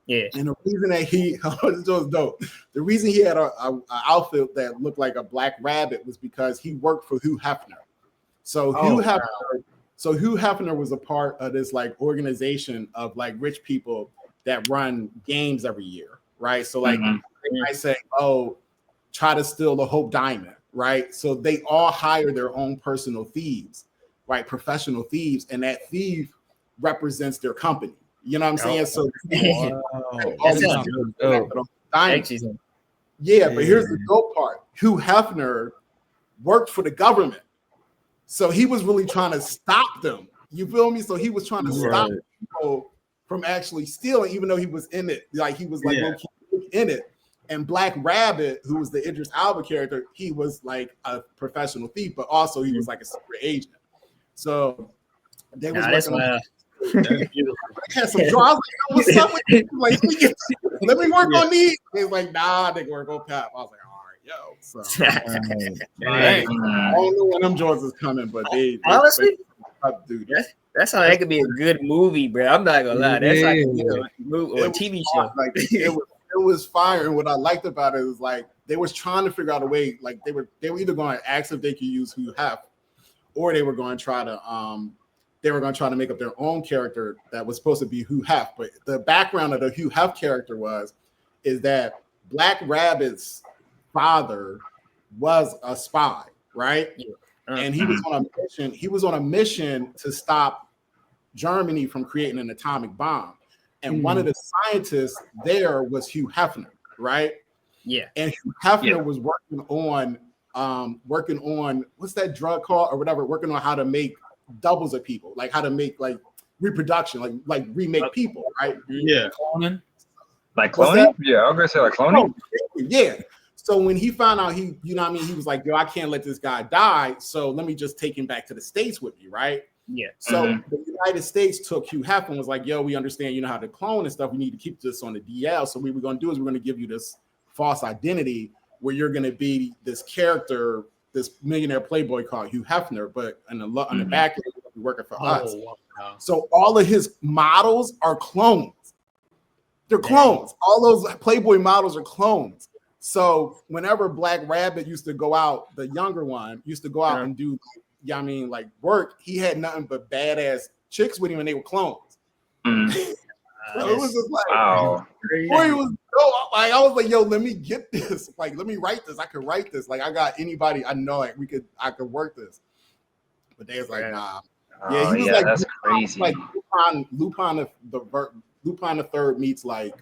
Yeah. And the reason that this was dope. The reason he had a outfit that looked like a black rabbit was because he worked for Hugh Hefner. So Hugh Hefner was a part of this like organization of like rich people that run games every year, right? So like I say, oh, try to steal the Hope Diamond, right? So they all hire their own personal thieves, right? Professional thieves, and that thief represents their company. You know what I'm saying? So yeah, but here's the dope part. Hugh Hefner worked for the government. So he was really trying to stop them. You feel me? So he was trying to stop people from actually stealing, even though he was in it. Like he was like in it. And Black Rabbit, who was the Idris Elba character, he was like a professional thief, but also he was like a secret agent. So they was working on had some draws. Like, what's up with you? Like, let me work on these. He's like, nah, they work on Pap. I was like, all right, yo. So I don't know when them joints is coming, but they honestly, dude. That's how that could be a good movie, bro. I'm not gonna lie. That's like a movie or a TV show. Like it was fire. And what I liked about it is like they was trying to figure out a way. Like they were either going to ask if they could use Hugh Hef, or they were going to try to make up their own character that was supposed to be Hugh Hef. But the background of the Hugh Hef character is that Black Rabbit's father was a spy, right? Yeah. And he was on a mission. He was on a mission to stop Germany from creating an atomic bomb. And one of the scientists there was Hugh Hefner, right? Yeah. And Hugh Hefner was working on what's that drug called or whatever, working on how to make doubles of people, like how to make like reproduction, like remake people, right? Yeah. Cloning. Like cloning? Yeah, I was gonna say like cloning. Yeah. So when he found out he was like, yo, I can't let this guy die. So let me just take him back to the States with me, right? Yeah. So the United States took Hugh Hefner and was like, yo, we understand you know how to clone and stuff. We need to keep this on the DL. So what we're gonna do is we're gonna give you this false identity where you're gonna be this character, this millionaire playboy called Hugh Hefner, but on the back end, you'll be working for us. Wow. So all of his models are clones. They're clones. All those Playboy models are clones. So whenever Black Rabbit used to go out, the younger one used to go out and do, like work, he had nothing but badass chicks with him and they were clones. So it was just like, Wow. boy, it was like I was like, yo, let me get this. Like, let me write this. I could write this. Like, I got anybody I know. Like, I could work this. But they was like, nah. Yeah, he was like, that's crazy. Like Lupin the Third meets like,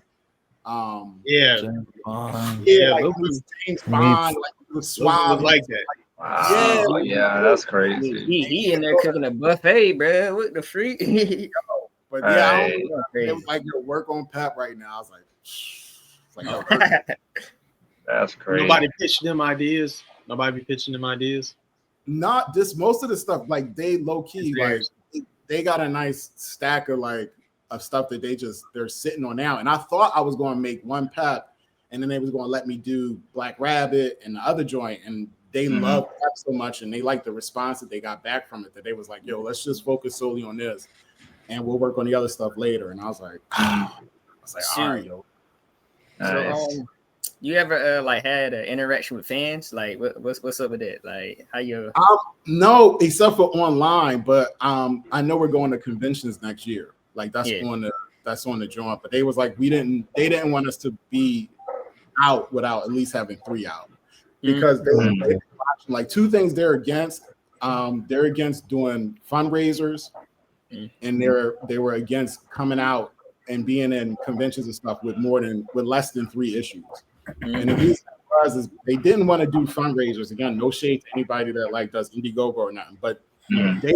Yeah, James Bond. like Lupin James Bond, like the was Suave, like that. Wow. Yeah, that's crazy. He in there cooking a buffet, bro. What the freak? But yeah, I Right. don't know. It was like your work on Pep right now. I was like, it's like yo, That's crazy. Nobody pitched them ideas. Nobody be pitching them ideas. not this. Most of the stuff, like they low key, like It's they got a nice stack of like of stuff that they're sitting on now. And I thought I was going to make one Pep, and then they was going to let me do Black Rabbit and the other joint, and they loved Pep so much, and they liked the response that they got back from it, that they was like, yo, let's just focus solely on this, and we'll work on the other stuff later. And I was like, all right, yo. Nice. So, you ever like had an interaction with fans? Like, what's up with that? Like, how you? No, except for online. But I know we're going to conventions next year. Like that's on the joint. But they was like, they didn't want us to be out without at least having 3 out, because they like two things they're against. They're against doing fundraisers, and they were against coming out and being in conventions and stuff with less than 3 issues. And the reason is they didn't want to do fundraisers. Again, no shade to anybody that like does Indiegogo or nothing, but they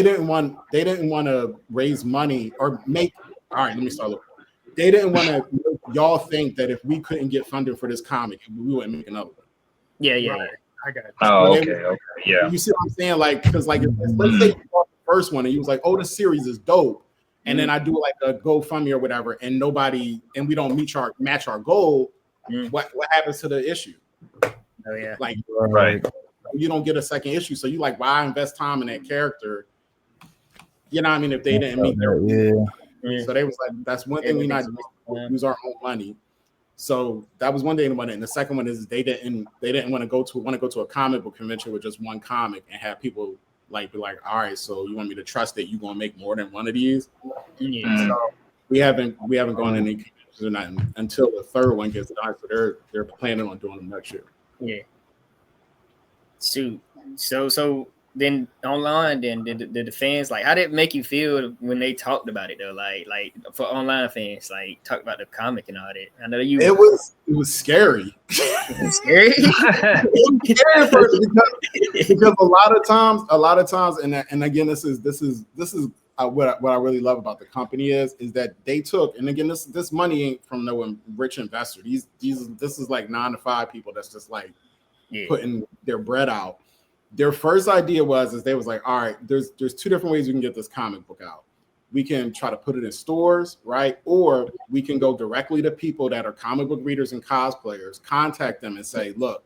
didn't want to raise money or make. All right, let me start over. They didn't want to make y'all think that if we couldn't get funding for this comic, we wouldn't make another one. Yeah. I got it. Oh, So okay, yeah. You see what I'm saying? Like, because like let's say you bought the first one and you was like, oh, the series is dope. And then I do like a GoFundMe or whatever, and we don't match our goal. What happens to the issue? Oh yeah. Like, Right. you don't get a second issue. So you like, why invest time in that character? You know what I mean? If they didn't meet their So they was like, that's one thing we not use our own money. So that was one thing about it. And the second one is they didn't want to go to a comic book convention with just one comic and have people like be like, all right, so you want me to trust that you're gonna make more than one of these? So we haven't gone in any conventions or nothing until the third one gets done. So they're planning on doing them next year. Yeah. Shoot. So then online, then did the fans, like, how did it make you feel when they talked about it though? Like for online fans, like talk about the comic and all that. I know you. It was scary. Scary. It was scary first because a lot of times, and again, this is what I really love about the company is that they took, and again, this money ain't from no rich investor. This is like 9 to 5 people that's just like putting their bread out. Their first idea was they was like, all right, there's 2 different ways we can get this comic book out. We can try to put it in stores, right? Or we can go directly to people that are comic book readers and cosplayers, contact them and say, look,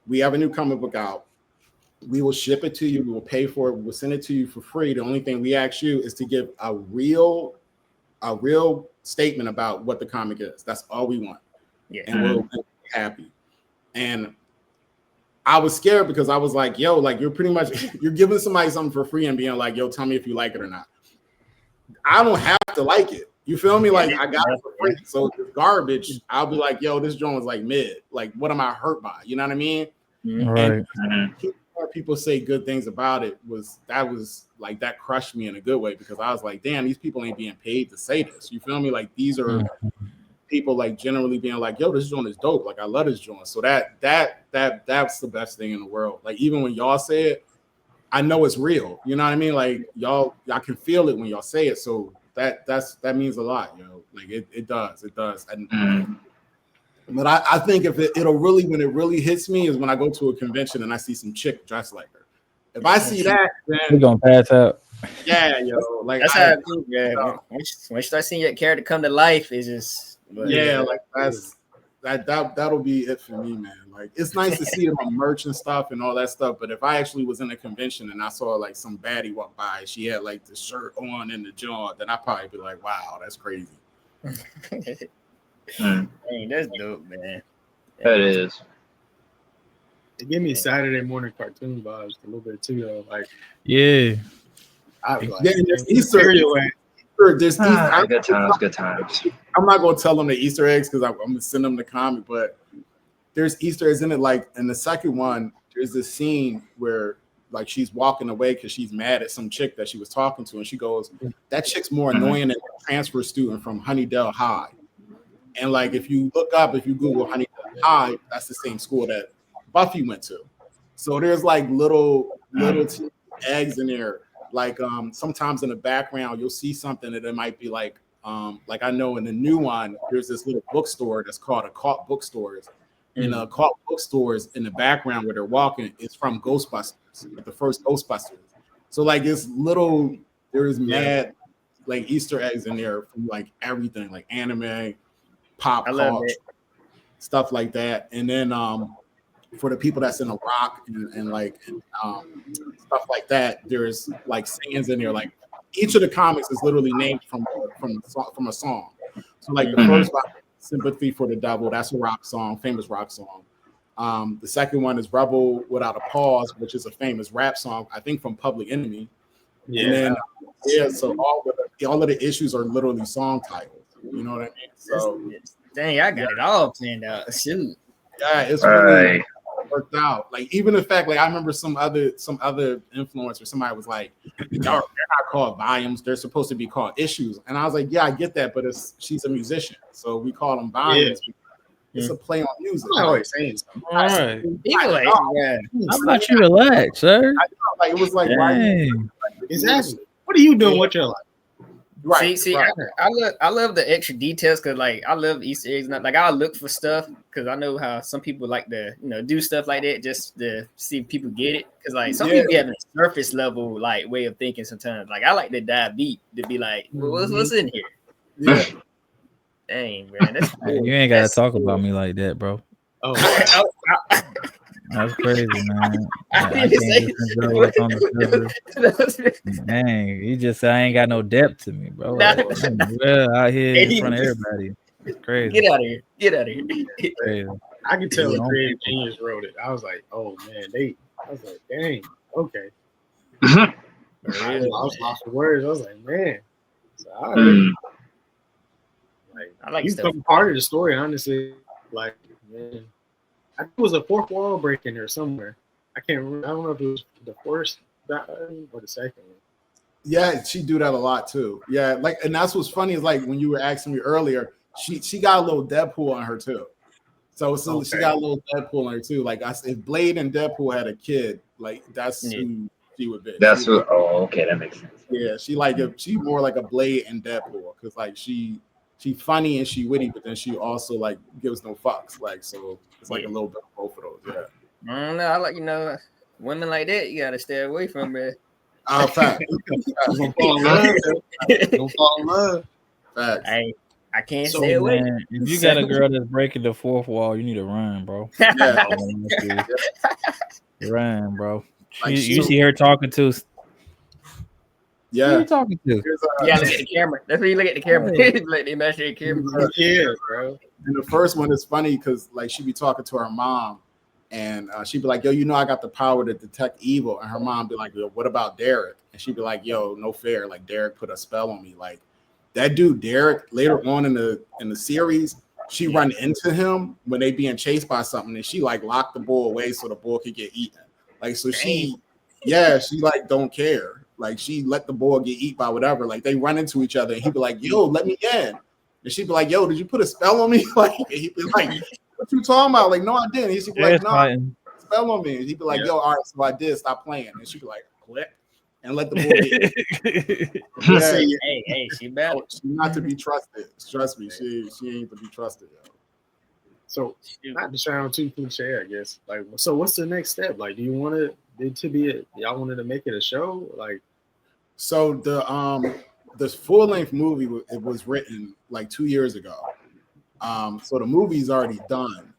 we have a new comic book out. We will ship it to you. We will pay for it. We'll send it to you for free. The only thing we ask you is to give a real statement about what the comic is. That's all we want. Yeah. And we'll be happy. And I was scared because I was like, yo, like you're giving somebody something for free and being like, yo, tell me if you like it or not. I don't have to like it. You feel me? Like I got it for free. So if it's garbage, I'll be like, yo, this joint was like mid. Like, what am I hurt by? You know what I mean? Right. And people say good things about it that crushed me in a good way, because I was like, damn, these people ain't being paid to say this. You feel me? Like these are people like generally being like, yo, this joint is dope. Like I love this joint. So that's the best thing in the world. Like even when y'all say it, I know it's real. You know what I mean? Like y'all can feel it when y'all say it. So that means a lot, you know. Like it does. And but I think if it'll really, when it really hits me is when I go to a convention and I see some chick dressed like her. If I see that, then we're gonna pass out. Yeah, yo, like that's how I think. Yeah, when you start seeing your character come to life, it's just like that'll be it for me, man. Like it's nice to see it on merch and stuff and all that stuff, but if I actually was in a convention and I saw like some baddie walk by, she had like the shirt on and the jaw, then I'd probably be like, wow, that's crazy. Dang, that's dope, man. That is. It gave me Saturday morning cartoon vibes a little bit too, though. Like, yeah, I was like, Yeah, and there's Easter. There's Easter. Good times, good times. I'm not gonna tell them the Easter eggs because I'm gonna send them the comic, but there's Easter eggs in it. Like in the second one, there's this scene where like she's walking away because she's mad at some chick that she was talking to, and she goes, "That chick's more annoying than a transfer student from Honeydale High." And like if you Google Honeydale High, that's the same school that Buffy went to. So there's like little eggs in there. Like sometimes in the background you'll see something that it might be like I know in the new one there's this little bookstore that's called a Caught Bookstores. And Caught Bookstores in the background where they're walking is from Ghostbusters, the first Ghostbusters. So like it's little, there's mad like Easter eggs in there from like everything, like anime, pop culture, stuff like that. And then for the people that's in the rock and stuff like that, there's like sayings in there. Like each of the comics is literally named from a song. So like the first one, Sympathy for the Devil, that's a rock song, famous rock song. The second one is Rebel Without a Pause, which is a famous rap song, I think from Public Enemy. And then so all of the issues are literally song titles. You know what I mean? So dang, I got it all planned out. Shoot. Yeah, it's really worked out. Like even the fact, like I remember some other influencer, somebody was like, they're not called volumes, they're supposed to be called issues. And I was like, yeah, I get that, but she's a musician, so we call them volumes. It's a play on music. I'm always saying something. All right. How about you relax, sir? I know, like it was like, why? Exactly. What are you doing with your life? Right. See, right. I love the extra details because like I love Easter eggs. Like I'll look for stuff because I know how some people like to do stuff like that just to see if people get it. Because like some people have a surface level like way of thinking sometimes. Like I like to dive deep to be like, well, what's in here? Yeah. Dang, man, that's cool. You ain't gotta talk about me like that, bro. Oh, That's crazy, man. I didn't say Dang, you just said I ain't got no depth to me, bro. Like, I'm well out here in front of everybody. It's crazy. Get out of here. Get out of here. Crazy. I can tell the creative genius wrote it. I was like, oh man, I was like, dang, okay. I was lost for words. I was like, man. So I like you become part of the story, honestly. Like, man, I think it was a fourth wall break in there somewhere. I can't remember. I don't know if it was the first or the second one. Yeah, she do that a lot too. Yeah, like, and that's what's funny is like when you were asking me earlier, she got a little Deadpool on her too. So she got a little Deadpool on her too. Like if Blade and Deadpool had a kid, like that's who she would be. That's what. Oh, okay, that makes sense. Yeah, she more like a Blade and Deadpool because like she funny and she witty, but then she also like gives no fucks. Like so, it's like a little bit of both of those. Yeah. I don't know. I like women like that. You gotta stay away from it. Fact. Don't fall in love. Don't fall in love. Facts. I can't stay away. Man, if you got a girl that's breaking the fourth wall, you need to run, bro. Run, bro. Like you see her talking to. Yeah. Who are you talking to? Yeah, look at the camera. That's where you look at the camera. Like the imaginary camera. Yeah, bro. And the first one is funny because like she be talking to her mom, and she'd be like, "Yo, I got the power to detect evil," and her mom be like, "Yo, what about Derek?" And she'd be like, "Yo, no fair. Like Derek put a spell on me. Like that dude Derek. Later on in the series, she run into him when they being chased by something, and she like locked the bull away so the bull could get eaten. Like so she like don't care." Like she let the boy get eat by whatever. Like they run into each other, and he'd be like, "Yo, let me in," and she'd be like, "Yo, did you put a spell on me?" Like and he'd be like, "What you talking about?" Like, "No, I didn't." He'd be like, "No, spell on me." And he'd be like, "Yo, all right, so I did. Stop playing." And she'd be like, "Click," and let the boy get eat. Hey, she bad. She's not to be trusted. Trust me, she ain't to be trusted. Yo. So not to sound too cliche, I guess. Like, so what's the next step? Like, do you want it to be y'all wanted to make it a show? Like, so the full length movie it was written like 2 years ago. So the movie's already done.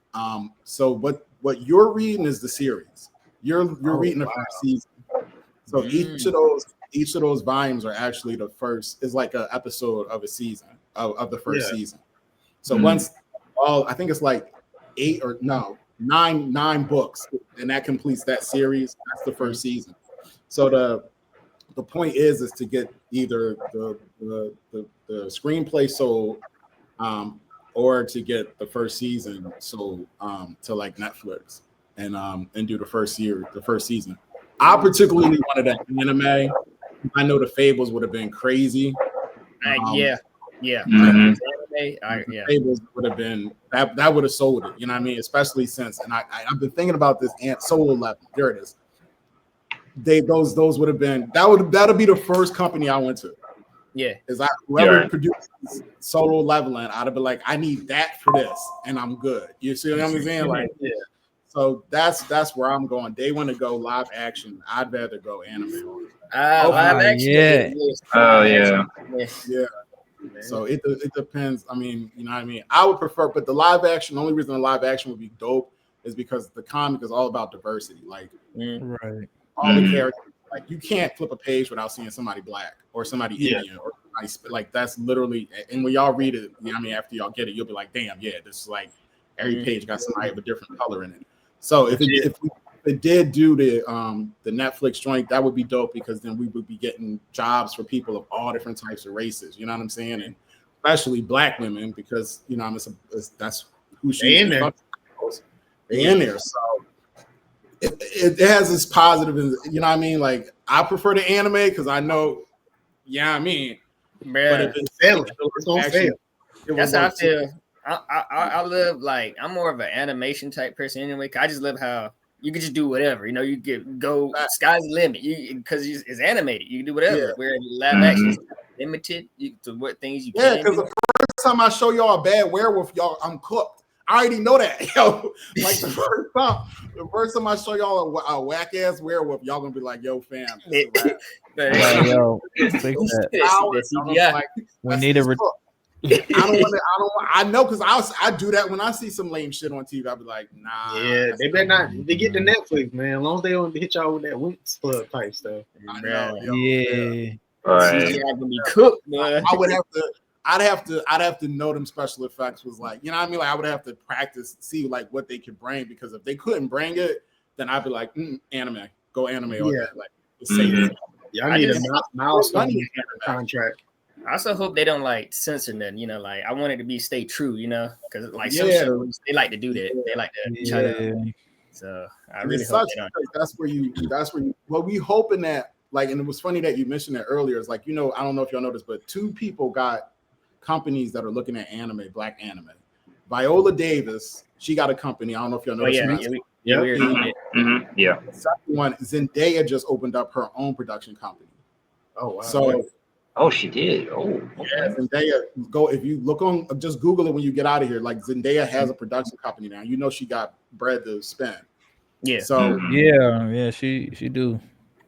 So what you're reading is the series. You're reading the first season. So each of those volumes are actually the first is like an episode of a season of the first season. So once I think it's like 9 books, and that completes that series. That's the first season. So the the point is to get either the screenplay sold, or to get the first season sold to like Netflix and do the first season. I particularly wanted an anime. I know the Fables would have been crazy. Yeah. Mhm. Fables would have been that would have sold it. You know what I mean? Especially since, and I've been thinking about this Solo 11. There it is. Those would have been that'll be the first company I went to. Yeah. Is whoever produces Solo Leveling, I'd be like, I need that for this, and I'm good. You see what I'm saying? Like, yeah. So that's where I'm going. They want to go live action. I'd rather go anime. Live action. Yeah. Oh yeah. Yeah. So it depends. I mean, you know what I mean? I would prefer, but the live action, the only reason the live action would be dope is because the comic is all about diversity. Like Right. all the characters, like you can't flip a page without seeing somebody black or somebody Indian or somebody, like that's literally, and when y'all read it, you know what I mean, after y'all get it, you'll be like, damn, yeah, this is like every page got somebody with a different color in it. So if it did do the Netflix joint, that would be dope because then we would be getting jobs for people of all different types of races. You know what I'm saying? And especially black women, because you know that's who she is. They in there. So it has this positive, you know what I mean? Like I prefer the anime because I know, yeah, I mean, but if it's failing, it's gonna fail. That's how I feel. I love, like, I'm more of an animation type person anyway. I just love how you can just do whatever, you know. You get go sky's the limit, because it's animated. You can do whatever. Yeah. Where live action is limited to what things you can. Because the first time I show y'all a bad werewolf, y'all, I'm cooked. I already know that, yo. Like the first time I show y'all a whack ass werewolf, y'all gonna be like, "Yo, fam, Yo, fix that. Like, we need a. I know because I do that when I see some lame shit on TV. I'll be like, nah. Yeah, they better not. They get the Netflix, man. As long as they don't hit y'all with that Winx Club type stuff. I know. Yeah. Right. Be cooked, man. I'd have to know them special effects was like, you know what I mean? Like I would have to practice, see like what they could bring, because if they couldn't bring it, then I'd be like, anime, go anime on that. Like, Yeah, I need a milestone contract. I also hope they don't like censor nothing, you know. Like I want it to stay true, you know, because like some shows they like to do that. They like to try to. So I really hope they don't. That's where you. Well, we hoping that, like, and it was funny that you mentioned that earlier. It's like, you know, I don't know if y'all noticed, but two people got companies that are looking at anime, black anime. Viola Davis, she got a company. I don't know if y'all noticed. Yeah. The second one, Zendaya just opened up her own production company. Oh wow. So. Oh, she did. Oh, okay. Yeah, Zendaya, if you look on, just Google it when you get out of here. Like Zendaya has a production company now. You know she got bread to spend. Yeah. So yeah, she do.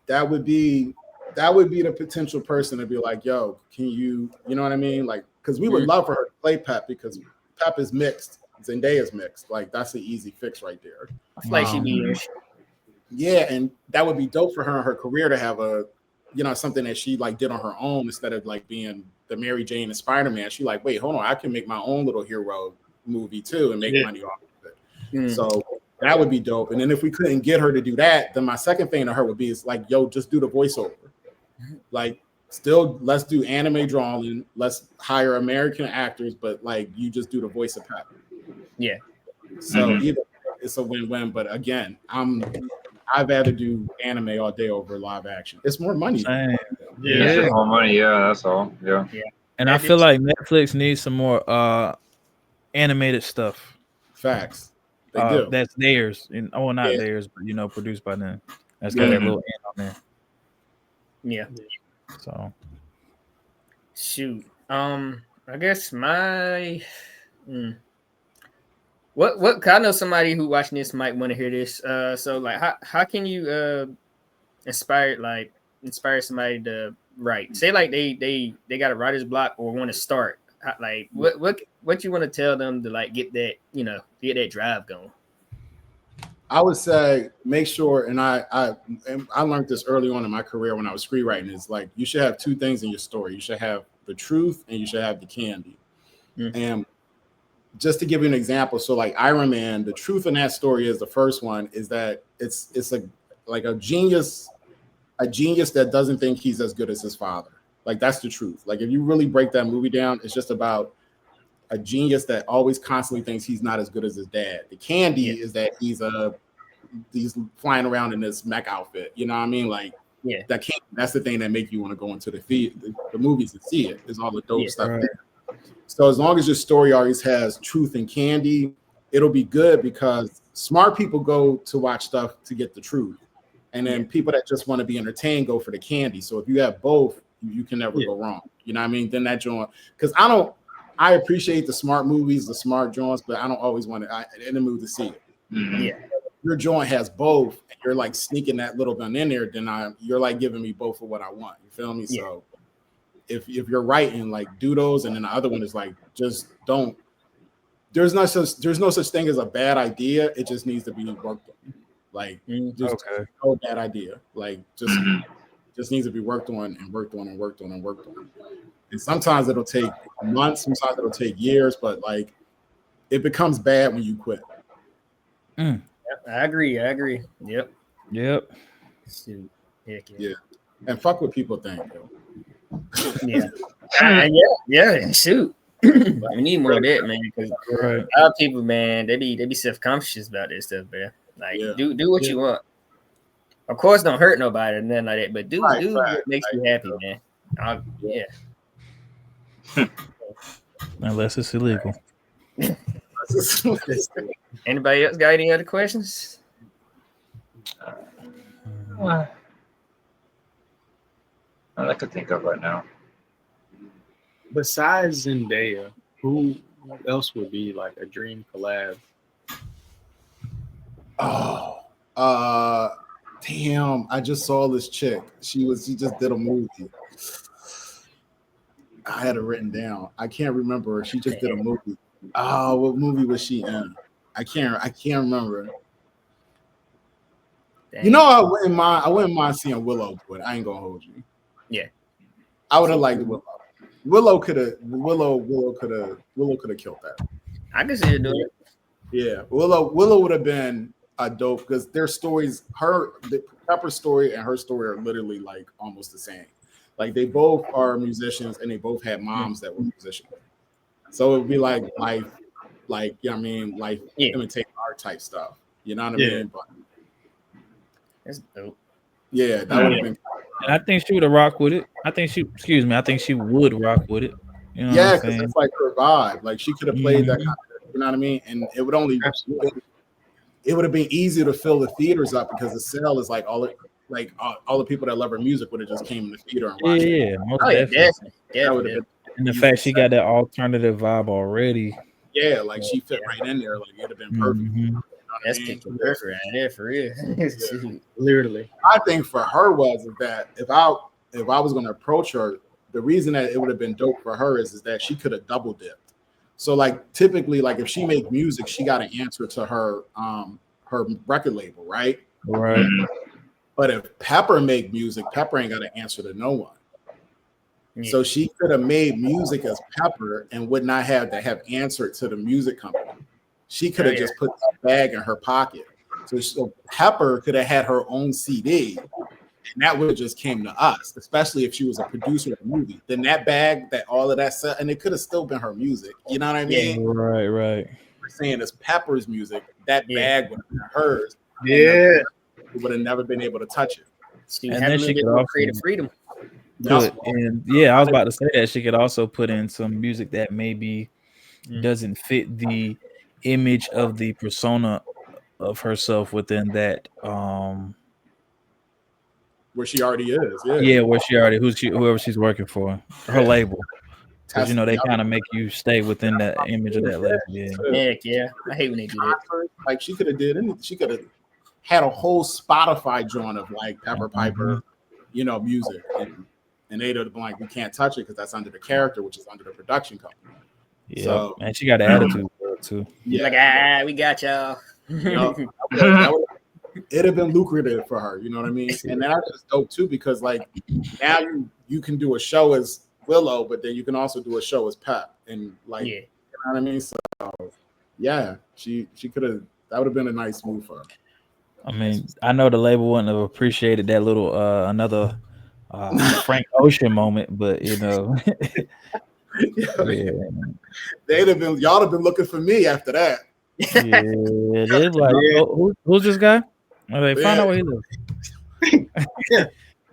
That would be the potential person to be like, yo, can you know what I mean? Like, because we would love for her to play Pep, because Pep is mixed, Zendaya's mixed. Like that's an easy fix right there. I feel like she'd be. Yeah, and that would be dope for her in her career to have a, you know, something that she like did on her own instead of like being the Mary Jane and Spider-Man. She like, wait, hold on, I can make my own little hero movie too and make money off of it. So that would be dope. And then if we couldn't get her to do that, then my second thing to her would be is like, yo, just do the voiceover. Like, still, let's do anime drawing. Let's hire American actors, but like you just do the voice of Pep. Yeah. So either it's a win-win. But again, I'd rather do anime all day over live action. It's more money. Yeah, more money. Yeah, that's all. Yeah. And I feel like Netflix needs some more animated stuff. Facts. They do. That's theirs. And not theirs, but you know, produced by them. That's got that little end on there. Yeah. So shoot. I guess my What I know somebody who watching this might want to hear this. So like how can you inspire somebody to write? Say like they got a writer's block or want to start. Like what you want to tell them to like get that, you know, get that drive going? I would say make sure, and I learned this early on in my career when I was screenwriting, is like you should have two things in your story. You should have the truth and you should have the candy. And just to give you an example, so like Iron Man, the truth in that story is the first one is that it's like a genius a genius that doesn't think he's as good as his father. Like, that's the truth. Like, if you really break that movie down, it's just about a genius that always constantly thinks he's not as good as his dad. The candy is that he's flying around in this mech outfit. You know what I mean? Like, that's the thing that make you want to go into the movies and see it. Is all the dope stuff there. So as long as your story always has truth and candy, it'll be good, because smart people go to watch stuff to get the truth, and then people that just want to be entertained go for the candy. So if you have both, you can never go wrong. You know what I mean? Then that joint, because I appreciate the smart movies, the smart joints, but I don't always want to in the mood to see it. Yeah. Your joint has both, and you're like sneaking that little gun in there, then you're like giving me both of what I want. You feel me? Yeah. So if you're writing, like, do those, and then the other one is like, just don't. There's no such thing as a bad idea. It just needs to be worked on. Like, just no bad idea. Like, just needs to be worked on and worked on and worked on and worked on. And sometimes it'll take months, sometimes it'll take years, but like, it becomes bad when you quit. Yep, I agree. Yep. Shoot. Heck yeah. And fuck what people think. Yeah. Shoot. We need more of that, man. Because a lot of people, man, they be self-conscious about this stuff, man. Like, do what you want. Of course, don't hurt nobody and nothing like that, but do what makes you happy, man. Unless it's illegal. Anybody else got any other questions? Not I could think of right now. Besides Zendaya, who else would be like a dream collab? Damn, I just saw this chick. She just did a movie. I had it written down. I can't remember. She just did a movie. What movie was she in? I can't remember. Dang. You know, I wouldn't mind seeing Willow, but I ain't gonna hold you. Yeah. I would have liked Willow. Willow could have killed that. I can see her doing it. Yeah, Willow would have been a dope, because their stories, the Pepper's story and her story are literally like almost the same. Like, they both are musicians and they both had moms that were musicians. So it would be like you know what I mean, like imitate art type stuff. You know what I mean? But that's dope. Yeah, that would have been. And I think she would have rocked with it. I think she would rock with it. You know because it's like her vibe. Like, she could have played that kind of, you know what I mean? And it would have been easy to fill the theaters up, because the sale is like all the people that love her music would have just came in the theater and watched it. Most definitely. That would have been. And the fact she got that alternative vibe already. Yeah, like, she fit right in there. Like, it'd have been perfect. You know that's kicking perfect right there, for real. Literally. I think for her was that if I was going to approach her, the reason that it would have been dope for her is that she could have double dipped. So, like, typically, like, if she make music, she got to answer to her record label, right? Right. But if Pepper make music, Pepper ain't got to answer to no one. Yeah. So she could have made music as Pepper and would not have to have answered to the music company. She could have just put that bag in her pocket. So Pepper could have had her own CD, and that would have just came to us, especially if she was a producer of the movie. Then that bag, that all of that stuff, and it could have still been her music. You know what I mean? Yeah, right. We're saying it's Pepper's music. That bag would have been hers. Yeah. We would have never been able to touch it. And then she could also creative freedom. I was about to say that she could also put in some music that maybe doesn't fit the image of the persona of herself within that where she already is. Where she already whoever she's working for, her label. Because they kind of make you stay within that image of that label. Heck yeah. I hate when they do that. Like, she could have did anything. She could have had a whole Spotify joint of like Pepper Piper, music. And they'd have been like, we can't touch it because that's under the character, which is under the production company. Yeah, so, and she got an attitude too. Yeah, like, we got y'all. It'd have been lucrative for her, you know what I mean? And that's just dope too, because like now you can do a show as Willow, but then you can also do a show as Pep, and like, you know what I mean? So yeah, she could have. That would have been a nice move for her. I mean, I know the label wouldn't have appreciated that little another Frank Ocean moment, but you know, yeah, y'all have been looking for me after that. yeah, it is like who's this guy? Okay, find out where he lives. Yeah.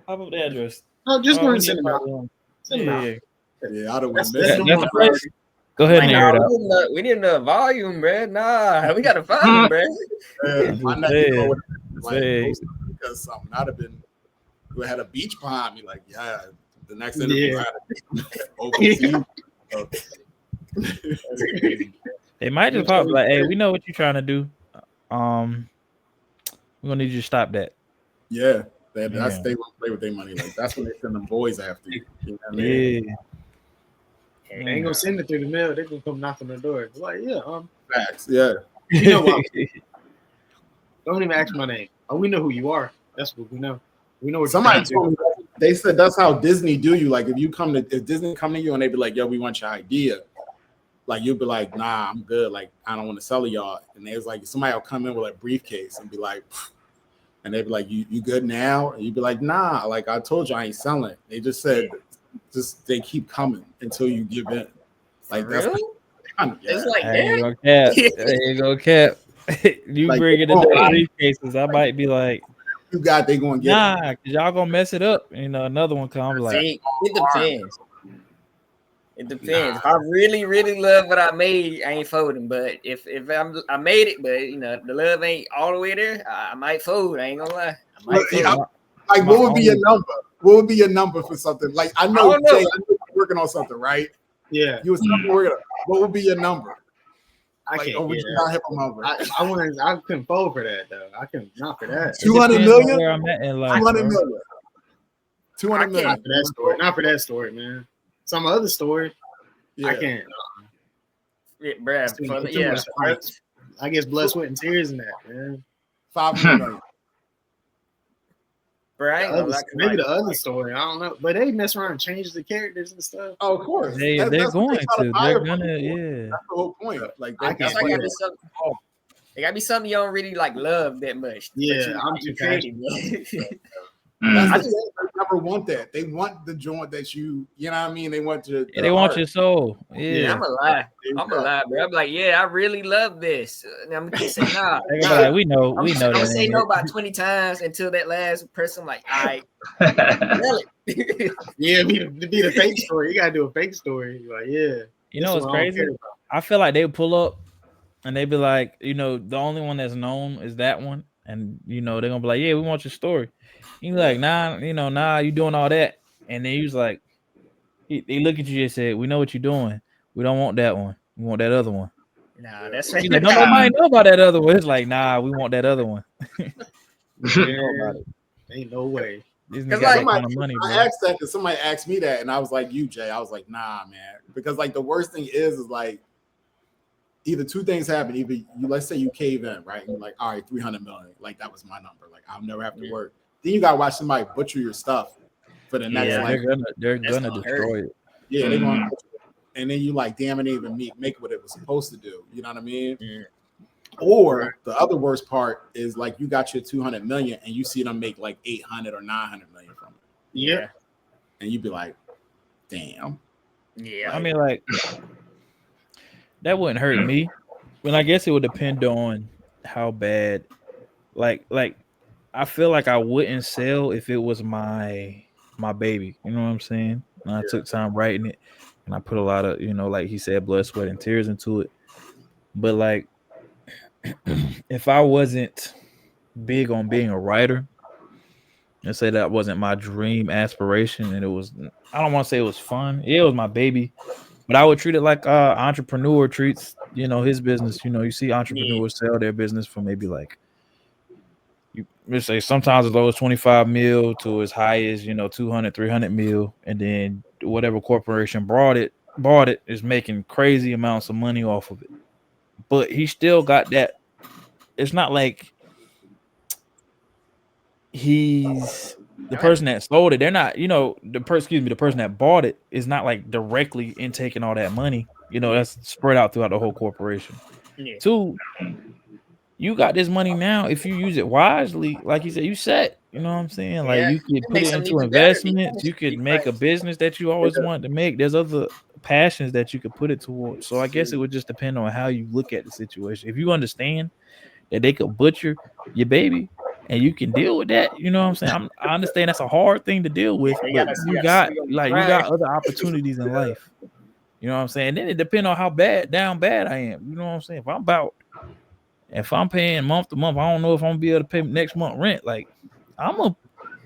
Pop up the address. No, just want to send him out. Yeah, I'd have went That's missing. the place. Go ahead and air it out. We need a volume, bro. Nah, we gotta find him, bro. My neck would have been like because something. I'd have been. We had a beach behind me. Like, yeah, the next interview. They might just pop like, hey, we know what you're trying to do. We're gonna need you to stop that. Yeah, they won't play with their money. Like that's when they send them boys after you. You know what I mean? They ain't gonna send it through the mail. They're gonna come knock on the door. It's like, facts. Yeah. You know what? Don't even ask my name. Oh, we know who you are. That's what we know. We know what somebody told me. They said that's how Disney do you. Like if Disney come to you and they be like, yo, we want your idea. Like you'll be like, nah, I'm good. Like I don't want to sell it, y'all. And they was like, somebody will come in with a briefcase and be like, and they'd be like, you good now? And you'd be like, nah. Like I told you, I ain't selling. They just said, they keep coming until you give in. Like that's really? It's like there you go, Cap. You like, bring it in the briefcases, I might be like, you got they gonna get because y'all gonna mess it up. You know, another one comes like it depends. It depends. If I really, really love what I made, I ain't folding. But if I made it, but you know the love ain't all the way there, I might fold. I ain't gonna lie. Like, what would be your number? What would be your number for something? Like, I know Jay, I know you're working on something, right? Yeah. You was working on. What would be your number? I can't. Would you not hit a number? I couldn't fold for that though. I can not for that. 200 million. Where I'm at in life, 200 million. 200 million. Not for that story. Not for that story, man. Some other story. Yeah. I can't. Yeah, Brad. Yeah. I guess blood, sweat, and tears in that, man. 500 million. Right? Maybe the other story. I don't know. But they mess around and change the characters and stuff. Oh, of course. They're going to. They're gonna, yeah. That's the whole point. Like it gotta be something you don't really like love that much. Yeah, I'm too creative. I think they never want that. They want the joint that you know what I mean? They want to. They want your soul. Yeah. I'm a lie, bro. I'm like, yeah, I really love this. And I'm gonna say, nah. Like, we know. I'm gonna say no about 20 times until that last person, like, all right, tell it. Yeah, to be the fake story, you gotta do a fake story. Like, yeah. You know what's crazy? I feel like they pull up and they be like, you know, the only one that's known is that one, and you know they're gonna be like, yeah, we want your story. You like, nah, you doing all that. And then he was like, they look at you and said, we know what you're doing. We don't want that one. We want that other one. Nah, that's right. Like, nobody know about that other one. It's like, nah, we want that other one. We know about it. Ain't no way. Because like, I asked that because somebody asked me that, and I was like, you, Jay. I was like, nah, man. Because like the worst thing is like either two things happen. Either let's say you cave in, right? And you're like, all right, 300 million. Like that was my number. Like I'll never have to work. Then you gotta watch somebody butcher your stuff for the next. They're gonna destroy it. Yeah, they're gonna. And then you like, damn, it didn't even make what it was supposed to do. You know what I mean? Yeah. Or the other worst part is like you got your 200 million and you see them make like 800 or 900 million from it. Yeah, and you'd be like, damn. Yeah, I mean, like that wouldn't hurt me. But I guess it would depend on how bad. Like. I feel like I wouldn't sell if it was my baby. You know what I'm saying? And I took time writing it, and I put a lot of, you know, like he said, blood, sweat, and tears into it. But like, if I wasn't big on being a writer, and say that wasn't my dream aspiration, and it was, I don't want to say it was fun. Yeah, it was my baby, but I would treat it like entrepreneur treats, you know, his business. You know, you see entrepreneurs sell their business for maybe like, you say sometimes as low as 25 mil to as high as, you know, 200, 300 mil. And then whatever corporation bought it is making crazy amounts of money off of it. But he still got that. It's not like he's the person that sold it. They're not, you know, the person that bought it is not like directly in taking all that money. You know, that's spread out throughout the whole corporation. Yeah. Two, you got this money now. If you use it wisely, like you said, you set. You know what I'm saying? Like Yeah, you could it put makes it something into even better. Be investments. honest. You could Be make a like, business that you always wanted to make. There's other passions that you could put it towards. So I guess it would just depend on how you look at the situation. If you understand that they could butcher your baby and you can deal with that, you know what I'm saying? I understand that's a hard thing to deal with, you but gotta you see got on the like you grind. got other opportunities in life. You know what I'm saying? And then it depends on how bad I am. You know what I'm saying? If I'm paying month to month, I don't know if I'm gonna be able to pay next month rent. Like I'm gonna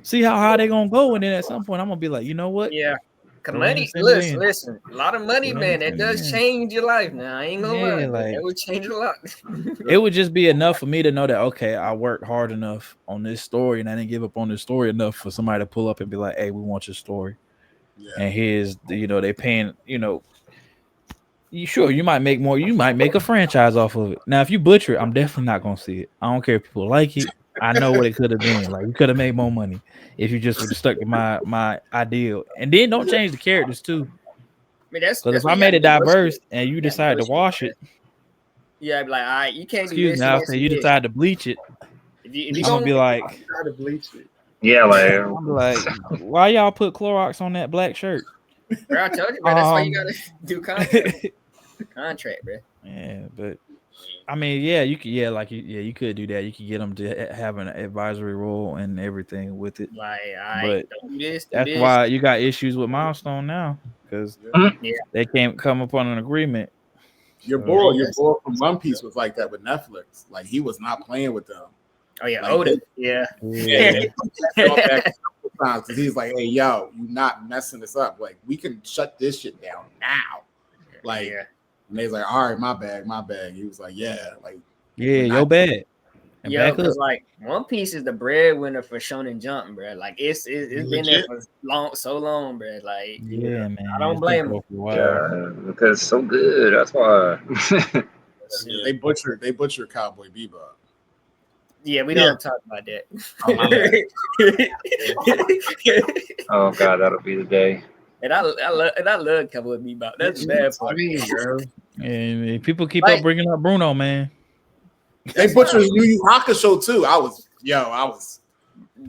see how high they gonna go, and then at some point I'm gonna be like, you know what? Yeah. Cause Go ahead and money, send it in. listen, a lot of money, Go ahead man. and That send it does in. change your life. Now I ain't gonna lie, Yeah, man. like That would change a lot. it would just be enough for me to know that okay, I worked hard enough on this story, and I didn't give up on this story enough for somebody to pull up and be like, hey, we want your story. Yeah. And here's they paying, you might make more, you might make a franchise off of it. Now, if you butcher it, I'm definitely not gonna see it. I don't care if people like it. I know what it could have been. Like you could have made more money if you just would have stuck to my ideal. And then don't change the characters too. I mean, that's Because if what I you made gotta it diverse negotiate. and you You gotta decide to negotiate, wash man. it, Yeah, be like, all right, you can't do excuse this me, and I'll this say and you this. decide to bleach it, If you I'm gonna be like, Try to bleach it. Yeah, like I'm like, why y'all put Clorox on that black shirt? bro, I told you, bro, that's why you gotta do contract, bro. Yeah, but I mean, yeah, you could, you could do that. You could get them to have an advisory role and everything with it. Like, all right, But don't do this, do that's this. why you got issues with Milestone now because Yeah. they can't come up on an agreement. Your So- boy from One Piece was like that with Netflix. Like he was not playing with them. Oh yeah, Like, Oda. Yeah. Yeah. Because he's like, hey, yo, you not messing this up. Like we can shut this shit down now. Like, yeah. and they's like, all right, my bag. He was like, yeah, like, Yeah, not- your bad. And Yo, back up. because like One Piece is the breadwinner for Shonen Jump, bro. Like it's been there for so long, bro. Like Yeah, man. I don't it's blame been them. for a while. yeah, because it's so good. That's why. they butchered Cowboy Bebop. Yeah, we don't talk about that. Oh, my bad. Oh god, that'll be the day. And I love Cowboy Bebop. That's the bad part. And people keep Like- up bringing up Bruno, man. They butchered Yu Yu Hakusho too. I was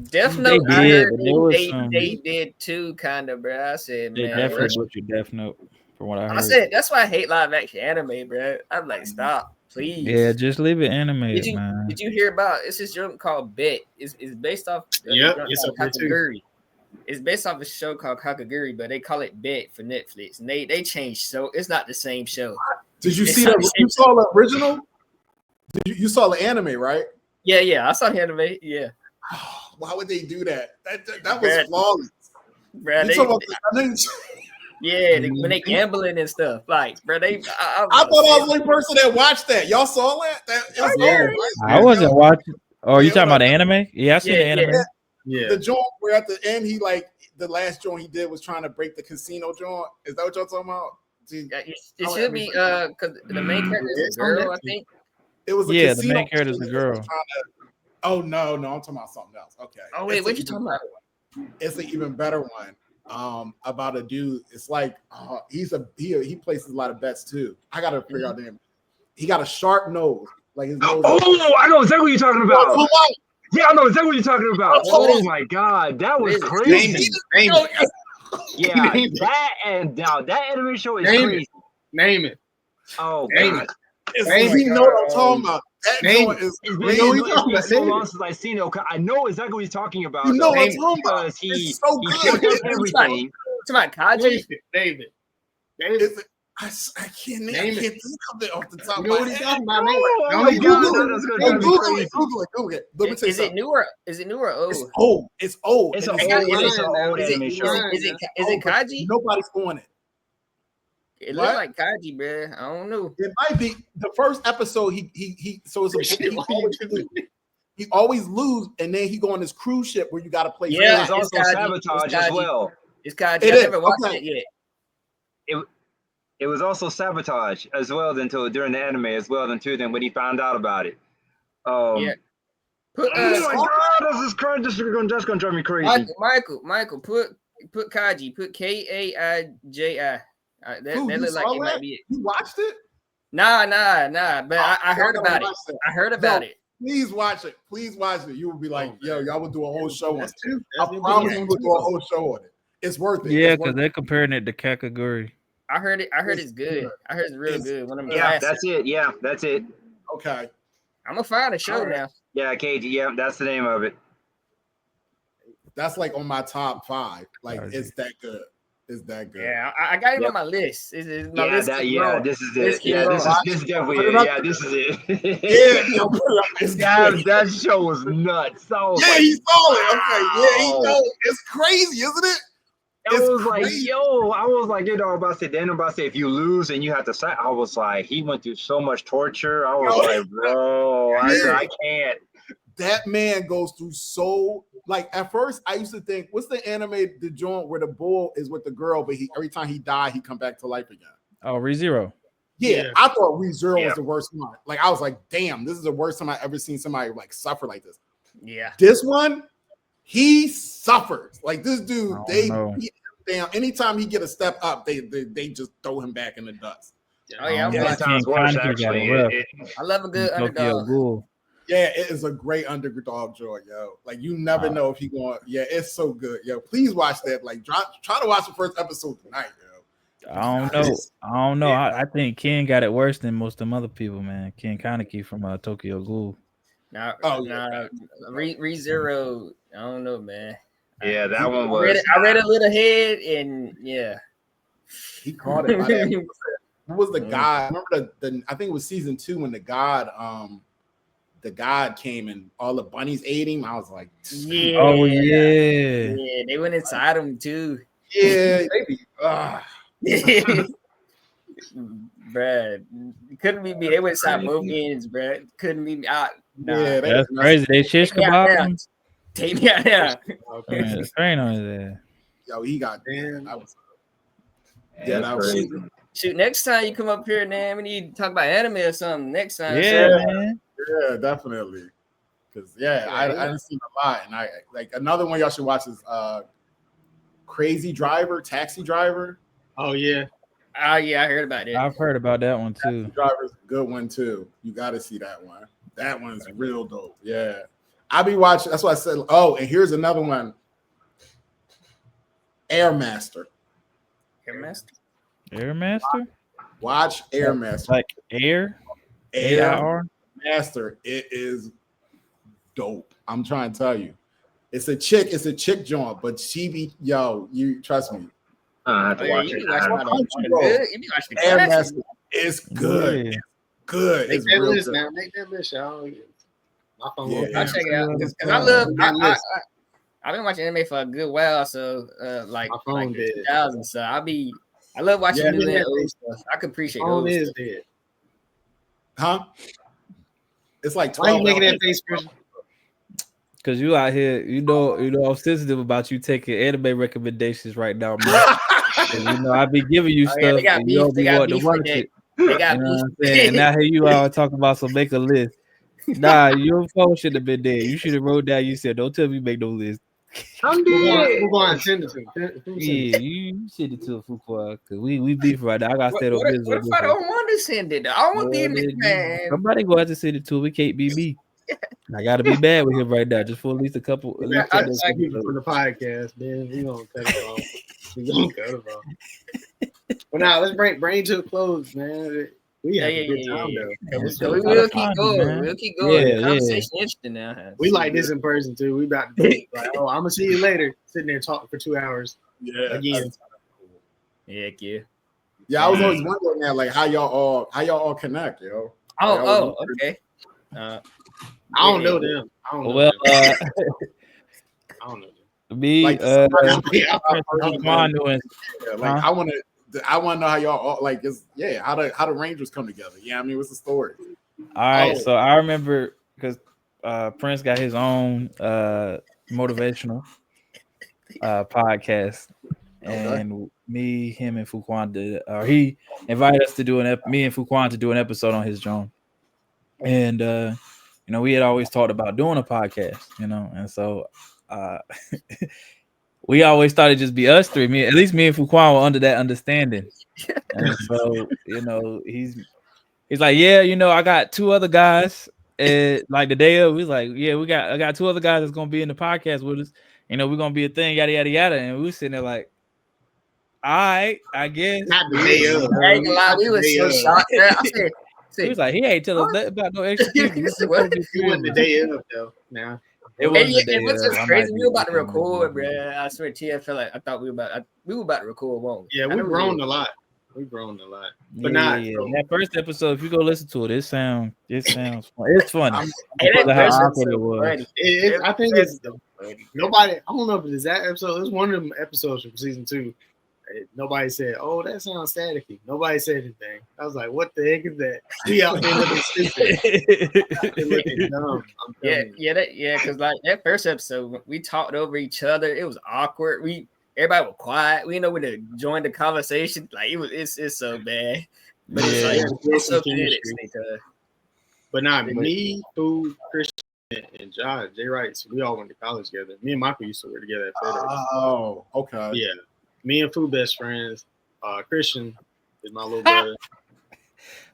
Death They Note, I did, heard but there was some- they did too, kind of, bro. I said, They man, definitely butchered Death Note, from what I heard. I said that's why I hate live action anime, bro. I'm like, stop, please. Yeah, just leave it animated, man. Did you hear about? It's this joke called Bet. It's based off. Yep, a it's called up there too. Kakaguri. It's based off a show called Kakaguri, but they call it Bet for Netflix, and they changed. So it's not the same show. Did you It's see not that? the You same saw the original? You saw the anime, right? Yeah, I saw the anime. Yeah, Why would they do that? That was Brad, flawless. bro. You talking about When they gambling and stuff, like, bro, they. I thought I was the only person that watched that. Y'all saw that? It was Yeah. over, right? I wasn't watching. Oh, you Yeah, talking about the what anime? Yeah, I seen the anime. Yeah. The joint where at the end he like the last joint he did was trying to break the casino joint. Is that what y'all talking about? See, It should be because the main character is a girl, I think. it was a Yeah, the casino main character is a joint that was girl. trying to- Oh no, I'm talking about something else. Okay. Oh wait, It's what an you even talking about? better one. It's an even better one. About a dude. It's like he places a lot of bets too. I gotta figure out the name. He got a sharp nose, like his nose. Oh, I know exactly what you're talking about. Yeah, I know exactly what you're talking about. What is Oh my god, that was What is it? crazy. Name it. Yeah, Name it. that and now that anime show is Name it. crazy. Name it. Oh Name god. It's, he know what I'm talking about. That Name joint is It's crazy. been, you know what it's been so I'm long since I've seen it. Okay, I know exactly what he's talking about. You know though, what I'm talking about. because he It's so he good. picked up It's everything. It's about Kaji. Name it. Name it. Name it. It's, I can't Name it. think of it off the top You of know my what he's head. talking about? Name Oh it. my Name it. God, Google that's it. gonna Hey, drive me Google crazy. it. Google it. Let me tell you Is it something. newer? Is it newer or It's old? old. It's old. It's And an it's old, old. it's an old Is it anime show. is it Kaji? Nobody's on it. It What? looks like Kaji, bro. I don't know. It might be the first episode. He so it's a he always lose, and then he go on this cruise ship where you got to play. Yeah, It was also it's Kaji. Sabotage It's as Kaji. well. It's Kaji. It I is. never watched Okay. it yet. It was also Sabotage as well until during the anime as well until then when he found out about it. Yeah. Put Oh my god, this is crazy. That's gonna drive me crazy. Michael, put Kaji. Put Kaiji. That Dude, you looks like saw it that? might be it. You watched it? Nah. But I heard about it. I heard about it. Please watch it. Please watch it. You will be like, yo, y'all will do a whole show on it. I That's promise you will do a whole show on it. It's worth it. Yeah, because they're comparing it to Kakaguri. I heard it. I heard it's good. I heard it's real good. One of them Yeah, classics. that's it. Yeah, that's it. Okay. I'm gonna find a show now. Yeah, KG. Yeah, that's the name of it. That's like on my top 5. Like, it's that good. It's that good. Yeah, I got it on my list. It's my list. This is it. Yeah, this is definitely it. Yeah, this is it. That show was nuts. So yeah, he saw it. Okay, yeah, he knows. It's crazy, isn't it? I was like, about to say, then I'm about to say, if you lose and you have to say, I was like, he went through so much torture. I was like, bro, I can't. That man goes through so, like, at first I used to think, what's the the joint where the bull is with the girl, but every time he died, he come back to life again. Oh, ReZero. Yeah, I thought ReZero was the worst one. Like, I was like, damn, this is the worst time I ever seen somebody like suffer like this. Yeah. This one, he suffers. Like, this dude, they beat him down. Anytime he get a step up, they just throw him back in the dust. Oh yeah, sounds worse, actually. I love a good underdog. Yeah, it is a great underdog joy, yo. Like, you never know if he going. Yeah, it's so good, yo. Please watch that. Like, try to watch the first episode tonight, yo. I don't know. I think Ken got it worse than most of them other people, man. Ken Kaneki from Tokyo Ghoul. ReZero. I don't know, man. Yeah, that one was. I read a little ahead, and yeah, he caught it. Who was the god? Remember the? I think it was season 2 when the god came and all the bunnies ate him. I was like, yeah. Oh yeah. Yeah, they went inside him too. Yeah, they be. Bruh, couldn't be me. They went inside both ends, bruh. Couldn't be me. Yeah, that's crazy. They shish kebab him. Take me out now. Okay, train on his ass. Yo, he got damn. That was shoot. Next time you come up here, man, we need to talk about anime or something. Next time, man. Yeah, definitely. Because I didn't see a lot, and I like another one y'all should watch is Taxi Driver. Oh yeah. Oh yeah, I heard about it. I've heard about that one too. Taxi Driver's a good one too. You got to see that one. That one's real dope. Yeah, I be watching. That's why I said. Oh, and here's another one. Airmaster. Watch Airmaster. Like Air Master. It is dope. I'm trying to tell you. It's a chick joint, but she be you trust me. I have to watch it. Airmaster. It's good. Yeah. It's good. Make It's that real list good. now. Make that list, y'all. I'll check it out because I've been watching anime for a good while. So like 2000. So I love watching new and old stuff. I can appreciate old stuff. Dead. Huh? It's like 12. Why you making that face, Chris? Because you out here, I'm sensitive about you taking anime recommendations right now, man. I be giving you stuff. They got beef. They got beef with that. They got beef. And now here you are talking about some make a list. Nah, your phone should have been there. You should have wrote down. You said, "Don't tell me make no list." I'm dead. We're going to send it to him. Yeah, you send it to a Fuqua because we beef right now. I got to stay on business. What if I don't want to send it? I don't want to be in this, man. Somebody go out to send it to him. It can't be me. I gotta be bad with him right now, just for at least a couple. I like you for the podcast, man. We gonna cut it off. Well, now let's bring to a close, man. We had a good time though. So we will keep going. Man. We'll keep going. The conversation interesting now. We like this in person too. We about to be like, I'm gonna see you later. Sitting there talking for 2 hours. Yeah, again. Yeah. Yeah, I was always wondering that, like how y'all all connect, yo. Okay. I don't know them. I don't know them. Me, like, I want to know how y'all all like is how the Rangers come together. Yeah, I mean, what's the story? All right, so I remember because Prince got his own motivational podcast, and me, him, and Fuquan did. He invited us to do me and Fuquan to do an episode on his drone, and we had always talked about doing a podcast, and so we always thought it'd just be us three. Me and Fuquan were under that understanding, and so he He's like, yeah, you know, I got 2 other guys. And like the day of, he's like, yeah, I got 2 other guys that's gonna be in the podcast with us. You know, we're gonna be a thing, yada yada yada. And we were sitting there like, all right, I guess. Not the day of. I ain't gonna lie, we was so shocked. Man. I said, He was like, he ain't tell us nothing about no extra people. He said, what? It wasn't the day of though. Nah. It And wasn't yeah, the day and what's of. just I crazy, might we be were about to looking record, at it. bro. I swear, Tia felt like I thought we were about to record, won't we? Yeah, I we've know grown a lot. We've grown a lot. But Yeah. so, That first episode, if you go listen to it, it sounds fun. It's funny. Hey, that Because of how first awkward episode it was. funny. I think it's nobody. I don't know if it's that episode. It's one of them episodes from season 2. Nobody said, "Oh, that sounds staticky." Nobody said anything. I was like, "What the heck is that?" We out there looking stupid. They looking dumb. I'm telling you. Because like that first episode, we talked over each other. It was awkward. Everybody was quiet. We didn't know when to join the conversation. Like it's so bad. But it's like it's so good at the same time. But not me, Food, Christian, and Josh, Jay Wrights. We all went to college together. Me and Michael used to work together at FedEx. Oh, okay. Yeah. Me and Food best friends. Christian is my little brother.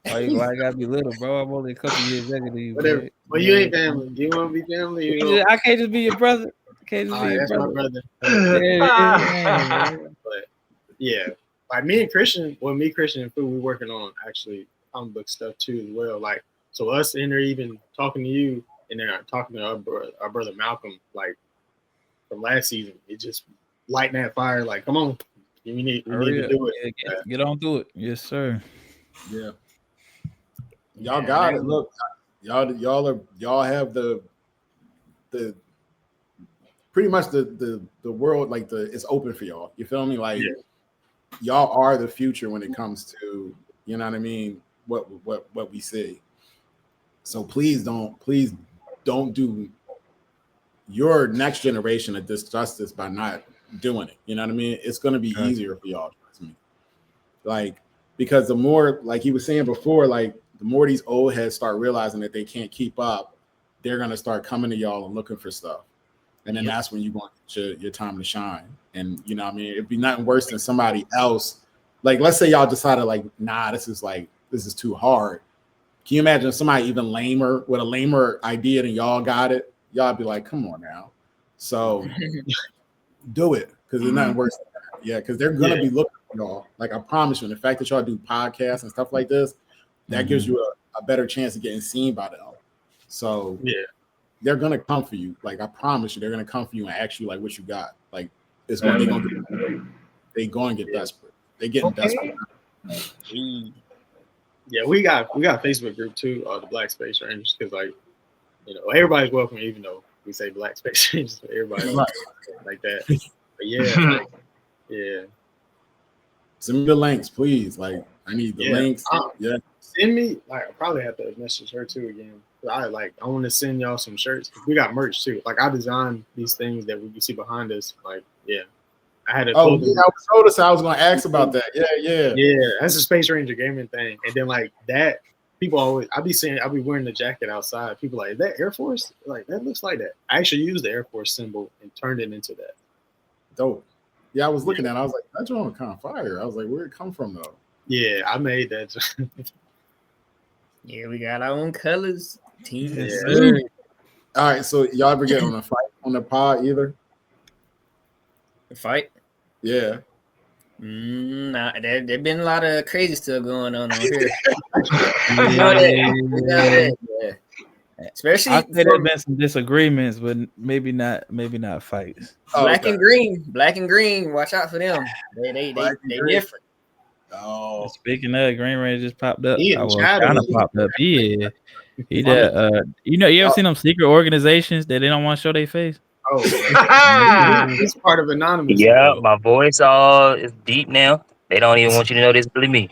Why I gotta be little, bro? I'm only a couple years younger than you. Whatever. Man. Well, you ain't family. Do you want to be family? I can't just be your brother. I can't just be your That's brother. my brother. Yeah. But yeah, like me, Christian, and Food, we working on actually comic book stuff too as well. Like so, us in there even talking to you, and then talking to our brother Malcolm, like from last season. It just lighting that fire. Like, come on, we need to do it. Get on through it, yes, sir. Yeah. Y'all got it. Look, y'all have the pretty much the world, like it's open for y'all. You feel me? Like y'all are the future when it comes to, you know what I mean, what we see. So please don't do your next generation a disjustice by not doing it. You know what I mean? It's gonna be easier for y'all, trust me. Like, because the more, like he was saying before, like the more these old heads start realizing that they can't keep up, they're gonna start coming to y'all and looking for stuff. And then that's when you want your time to shine. And you know what I mean? It'd be nothing worse than somebody else. Like, let's say y'all decided, like, nah, this is too hard. Can you imagine somebody even lamer with a lamer idea than y'all got it? Y'all be like, come on now. So do it, because there's nothing worse than that. Yeah, because they're gonna be looking for y'all. Like, I promise you, and the fact that y'all do podcasts and stuff like this, that gives you a better chance of getting seen by them. So they're gonna come for you. Like, I promise you, they're gonna come for you and ask you like what you got. Like, it's what they gonna get desperate. They getting desperate. Yeah, we got a Facebook group too, the Black Space Rangers, because like, you know, everybody's welcome, even though we say Black Space Rangers, everybody like that. But yeah. Send me the links, please. Like, I need the links. Send me, like, I probably have to message her too again. I want to send y'all some shirts. We got merch too. Like, I designed these things that we can see behind us. Like, I had a I was going to ask about that. Yeah. That's a Space Ranger gaming thing. And then like that, people always, I'll be wearing the jacket outside. People like, is that Air Force? Like, that looks like that. I actually used the Air Force symbol and turned it into that. Dope. Yeah, I was looking at it. I was like, that joint kind of fire. I was like, where'd it come from though? Yeah, I made that. Yeah, we got our own colors. Team. Yeah. All right, so y'all ever get on a fight on the pod either? A fight? Yeah. Nah, there been a lot of crazy stuff going on here. Especially, I say there's been some disagreements, but maybe not fights. Black and green. Watch out for them. They different. Oh, speaking of, Green Ranger just popped up. He kind of popped up. Yeah, he did. You ever seen them secret organizations that they don't want to show their face? Oh, he's part of Anonymous. Yeah, my voice is deep now. They don't even want you to know this is really me.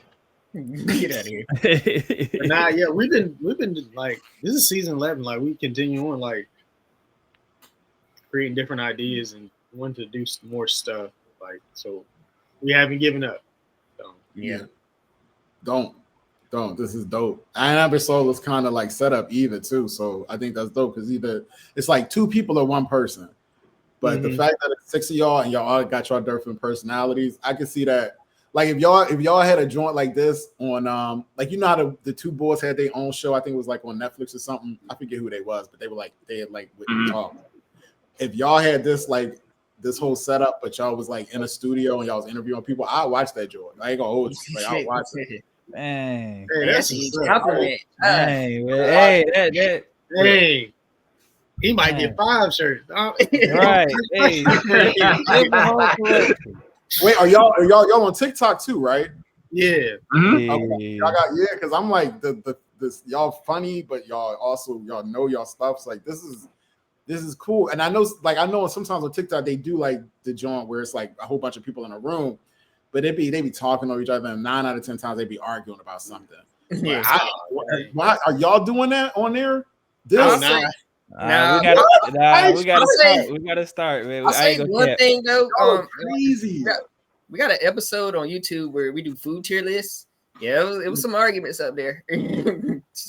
Get out of here. But we've been like, this is season 11. Like, we continue on like creating different ideas and wanting to do some more stuff. Like, so we haven't given up. So, Don't. This is dope. I never saw this kind of like setup either too. So I think that's dope, because either it's like 2 people or 1 person. But the fact that it's 6 of y'all and y'all all got your different personalities, I can see that. like if y'all had a joint like this on like you know how the two boys had their own show, I think it was like on Netflix or something. I forget who they was, but they were like they had like talk. If y'all had this like this whole setup, but y'all was like in a studio and y'all was interviewing people, I watch that joint. I ain't gonna hold you. Like I'll watch it. Dang. Hey, That's a compliment. Dang, man. Hey, Hey, he might get 5 shirts. right. Hey, wait, are y'all on TikTok too, right? Yeah. Okay. Y'all got because I'm like this y'all funny, but y'all know y'all stuff. So like this is cool. And I know sometimes on TikTok they do like the joint where it's like a whole bunch of people in a room, but they be talking over each other, and 9 out of 10 times they be arguing about something. Yeah. Why are y'all doing that on there? We gotta start, man. I'll say one thing though. Crazy. We got an episode on YouTube where we do food tier lists. Yeah, it was some arguments up there. Yeah,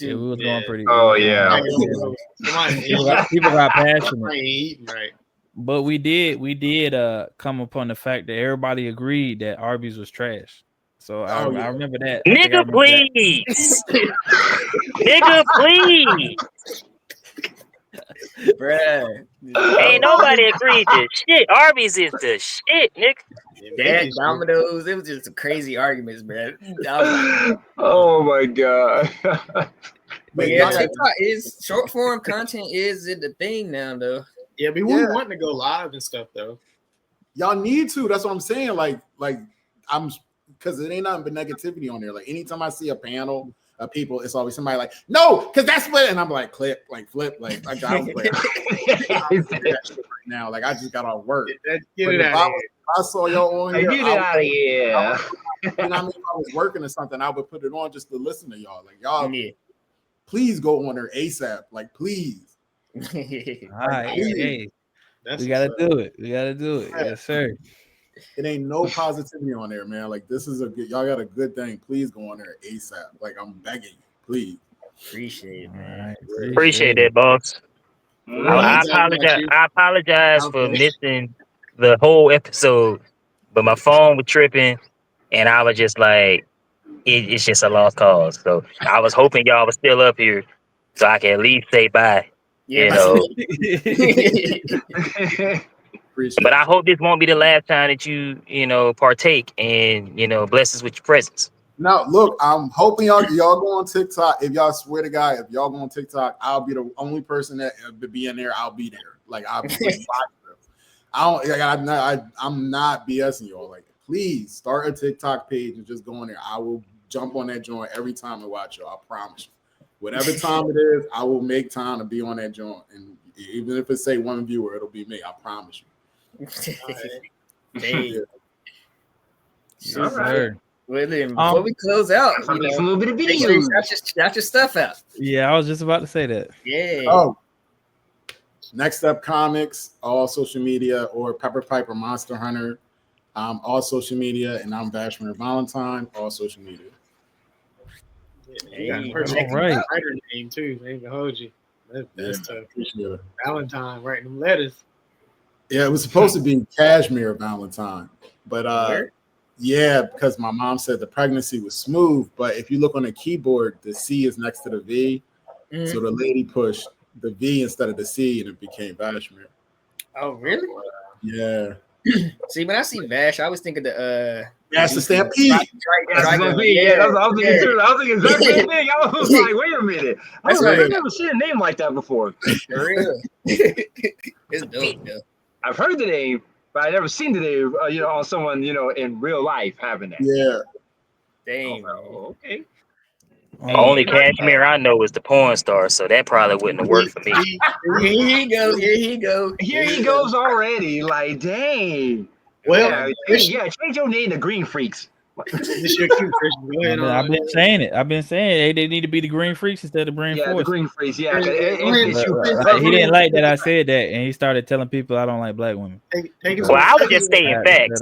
we was going pretty. Oh yeah. People got passionate. Right. But we did come upon the fact that everybody agreed that Arby's was trash. So I remember that. Nigga, please. Nigga, please. Bruh. Ain't nobody agreed to shit. Arby's is the shit, nigga. That Domino's, it was just some crazy arguments, bruh. Oh my god. But yeah, TikTok is short form content is the thing now, though. Yeah, we want to go live and stuff though. Y'all need to. That's what I'm saying. Like I'm because it ain't nothing but negativity on there. Like anytime I see a panel of people, it's always somebody like, no, because that's what, and I'm like, click, like flip, like I don't play that shit right now. Like I just got off work. Get it out of here. I saw y'all on here. Get it out of here. You know what I mean? If I was working or something, I would put it on just to listen to y'all. Like y'all, please go on there ASAP. Like please. All right, hey, we gotta do it. We gotta do it. Yes, sir. It ain't no positivity on there, man. Like this is y'all got a good thing. Please go on there ASAP. Like I'm begging you, please. Appreciate it, man. Right. Appreciate that, boss. I apologize for missing the whole episode, but my phone was tripping, and I was just like, it's just a lost cause. So I was hoping y'all was still up here, so I can at least say bye. Yeah, But I hope this won't be the last time that you partake and bless us with your presence. Now, look, I'm hoping y'all go on TikTok. If y'all swear to God, if y'all go on TikTok, I'll be the only person that be in there. I'll be there. Like I'll be I'm not BSing y'all. Like, please start a TikTok page and just go on there. I will jump on that joint every time and watch y'all. I promise you. Whatever time it is, I will make time to be on that joint. And even if it say one viewer, it'll be me. I promise you. Hey. All right. Well, then, before we close out, a little bit of video. Shout your stuff out. Yeah, I was just about to say that. Yeah. Oh, NextStep Comics, all social media, or Pepper Piper Monster Hunter, all social media, and I'm Vashmere Valentine, all social media. Yeah, you got all right. writer name too. They ain't gonna hold you. That's tough. Appreciate it. Valentine writing them letters. Yeah, it was supposed to be Cashmere Valentine, but yeah, because my mom said the pregnancy was smooth, but if you look on the keyboard, the C is next to the V, so the lady pushed the V instead of the C, and it became Vashmere. Oh, really? Yeah. See, when I see Vash, I always think of the That's the Stampede. I was thinking too. I was thinking the same thing. I was like, wait a minute. I've never seen a name like that before. For real. It's dope, though. I've heard the name, but I never seen the name, on someone, in real life having that. Yeah. Dang. Oh, okay. Only Cashmere I know is the porn star, so that probably wouldn't have worked for me. Here he go. Here he goes already. Like, dang. Well, change your name to Green Freaks. This your cue, Christian. Go ahead. I've been saying it. I've been saying they need to be the Green Freaks instead of Green Force. The Green Freaks. Yeah. He didn't like that I said that, and he started telling people I don't like black women. Well, I was just stating facts.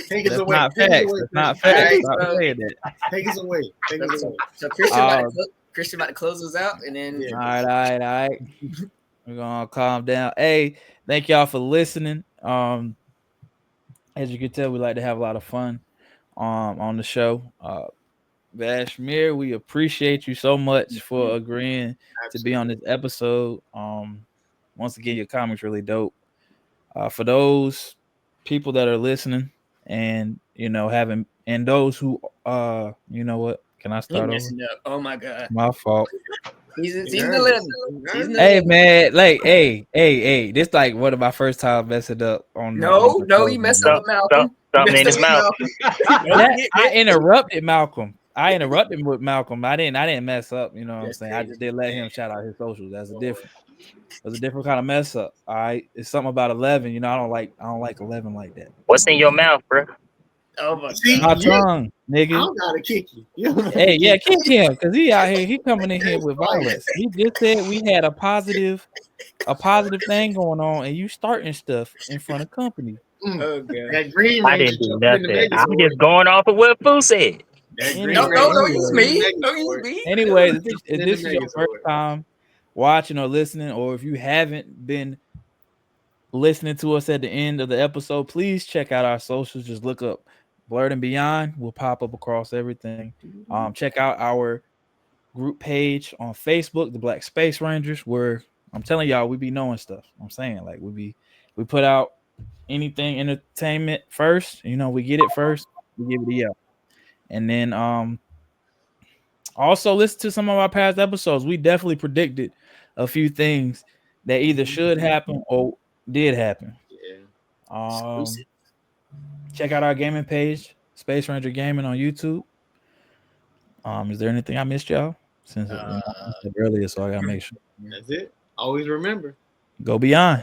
Take us away. Not facts. That's not facts. Stop saying that. Take us away. So Christian about to close us out, and then all right. We're gonna calm down. Hey, thank y'all for listening. As you can tell, we like to have a lot of fun. on the show. Vashmere, we appreciate you so much for agreeing to be on this episode. Once again, your comics really dope. For those people that are listening and and those who you know what? Can I start over? Oh my god. My fault. Season 11. Hey man, like hey, this like one of my first time messing up on No, you messed up with Malcolm. Something in his mouth. I interrupted Malcolm. I interrupted with Malcolm. I didn't mess up, you know what I'm saying? I just didn't let him shout out his socials. That's a different kind of mess up. All right. It's something about 11. You know, I don't like 11 like that. What's in your mouth, bro? Oh my God. My tongue, nigga. I gotta kick you. Hey, yeah, kick him because he out here. He coming in here with violence. He just said we had a positive thing going on, and you starting stuff in front of company. Oh god. That green I didn't do nothing. I'm just going off of what Fu said. No, use me. Don't use me. Anyway, if this is your first time watching or listening, or if you haven't been listening to us at the end of the episode, please check out our socials. Just look up Blerd Beyond. We'll pop up across everything. Check out our group page on Facebook, the Black Space Rangers, where I'm telling y'all we be knowing stuff. I'm saying like we put out anything entertainment first. You know, we get it first, we give it a yell. And then also listen to some of our past episodes. We definitely predicted a few things that either should happen or did happen. Yeah. Check out our gaming page, Space Ranger Gaming on YouTube. Is there anything I missed, y'all? Since I said earlier, so I gotta make sure. That's it. Always remember. Go beyond.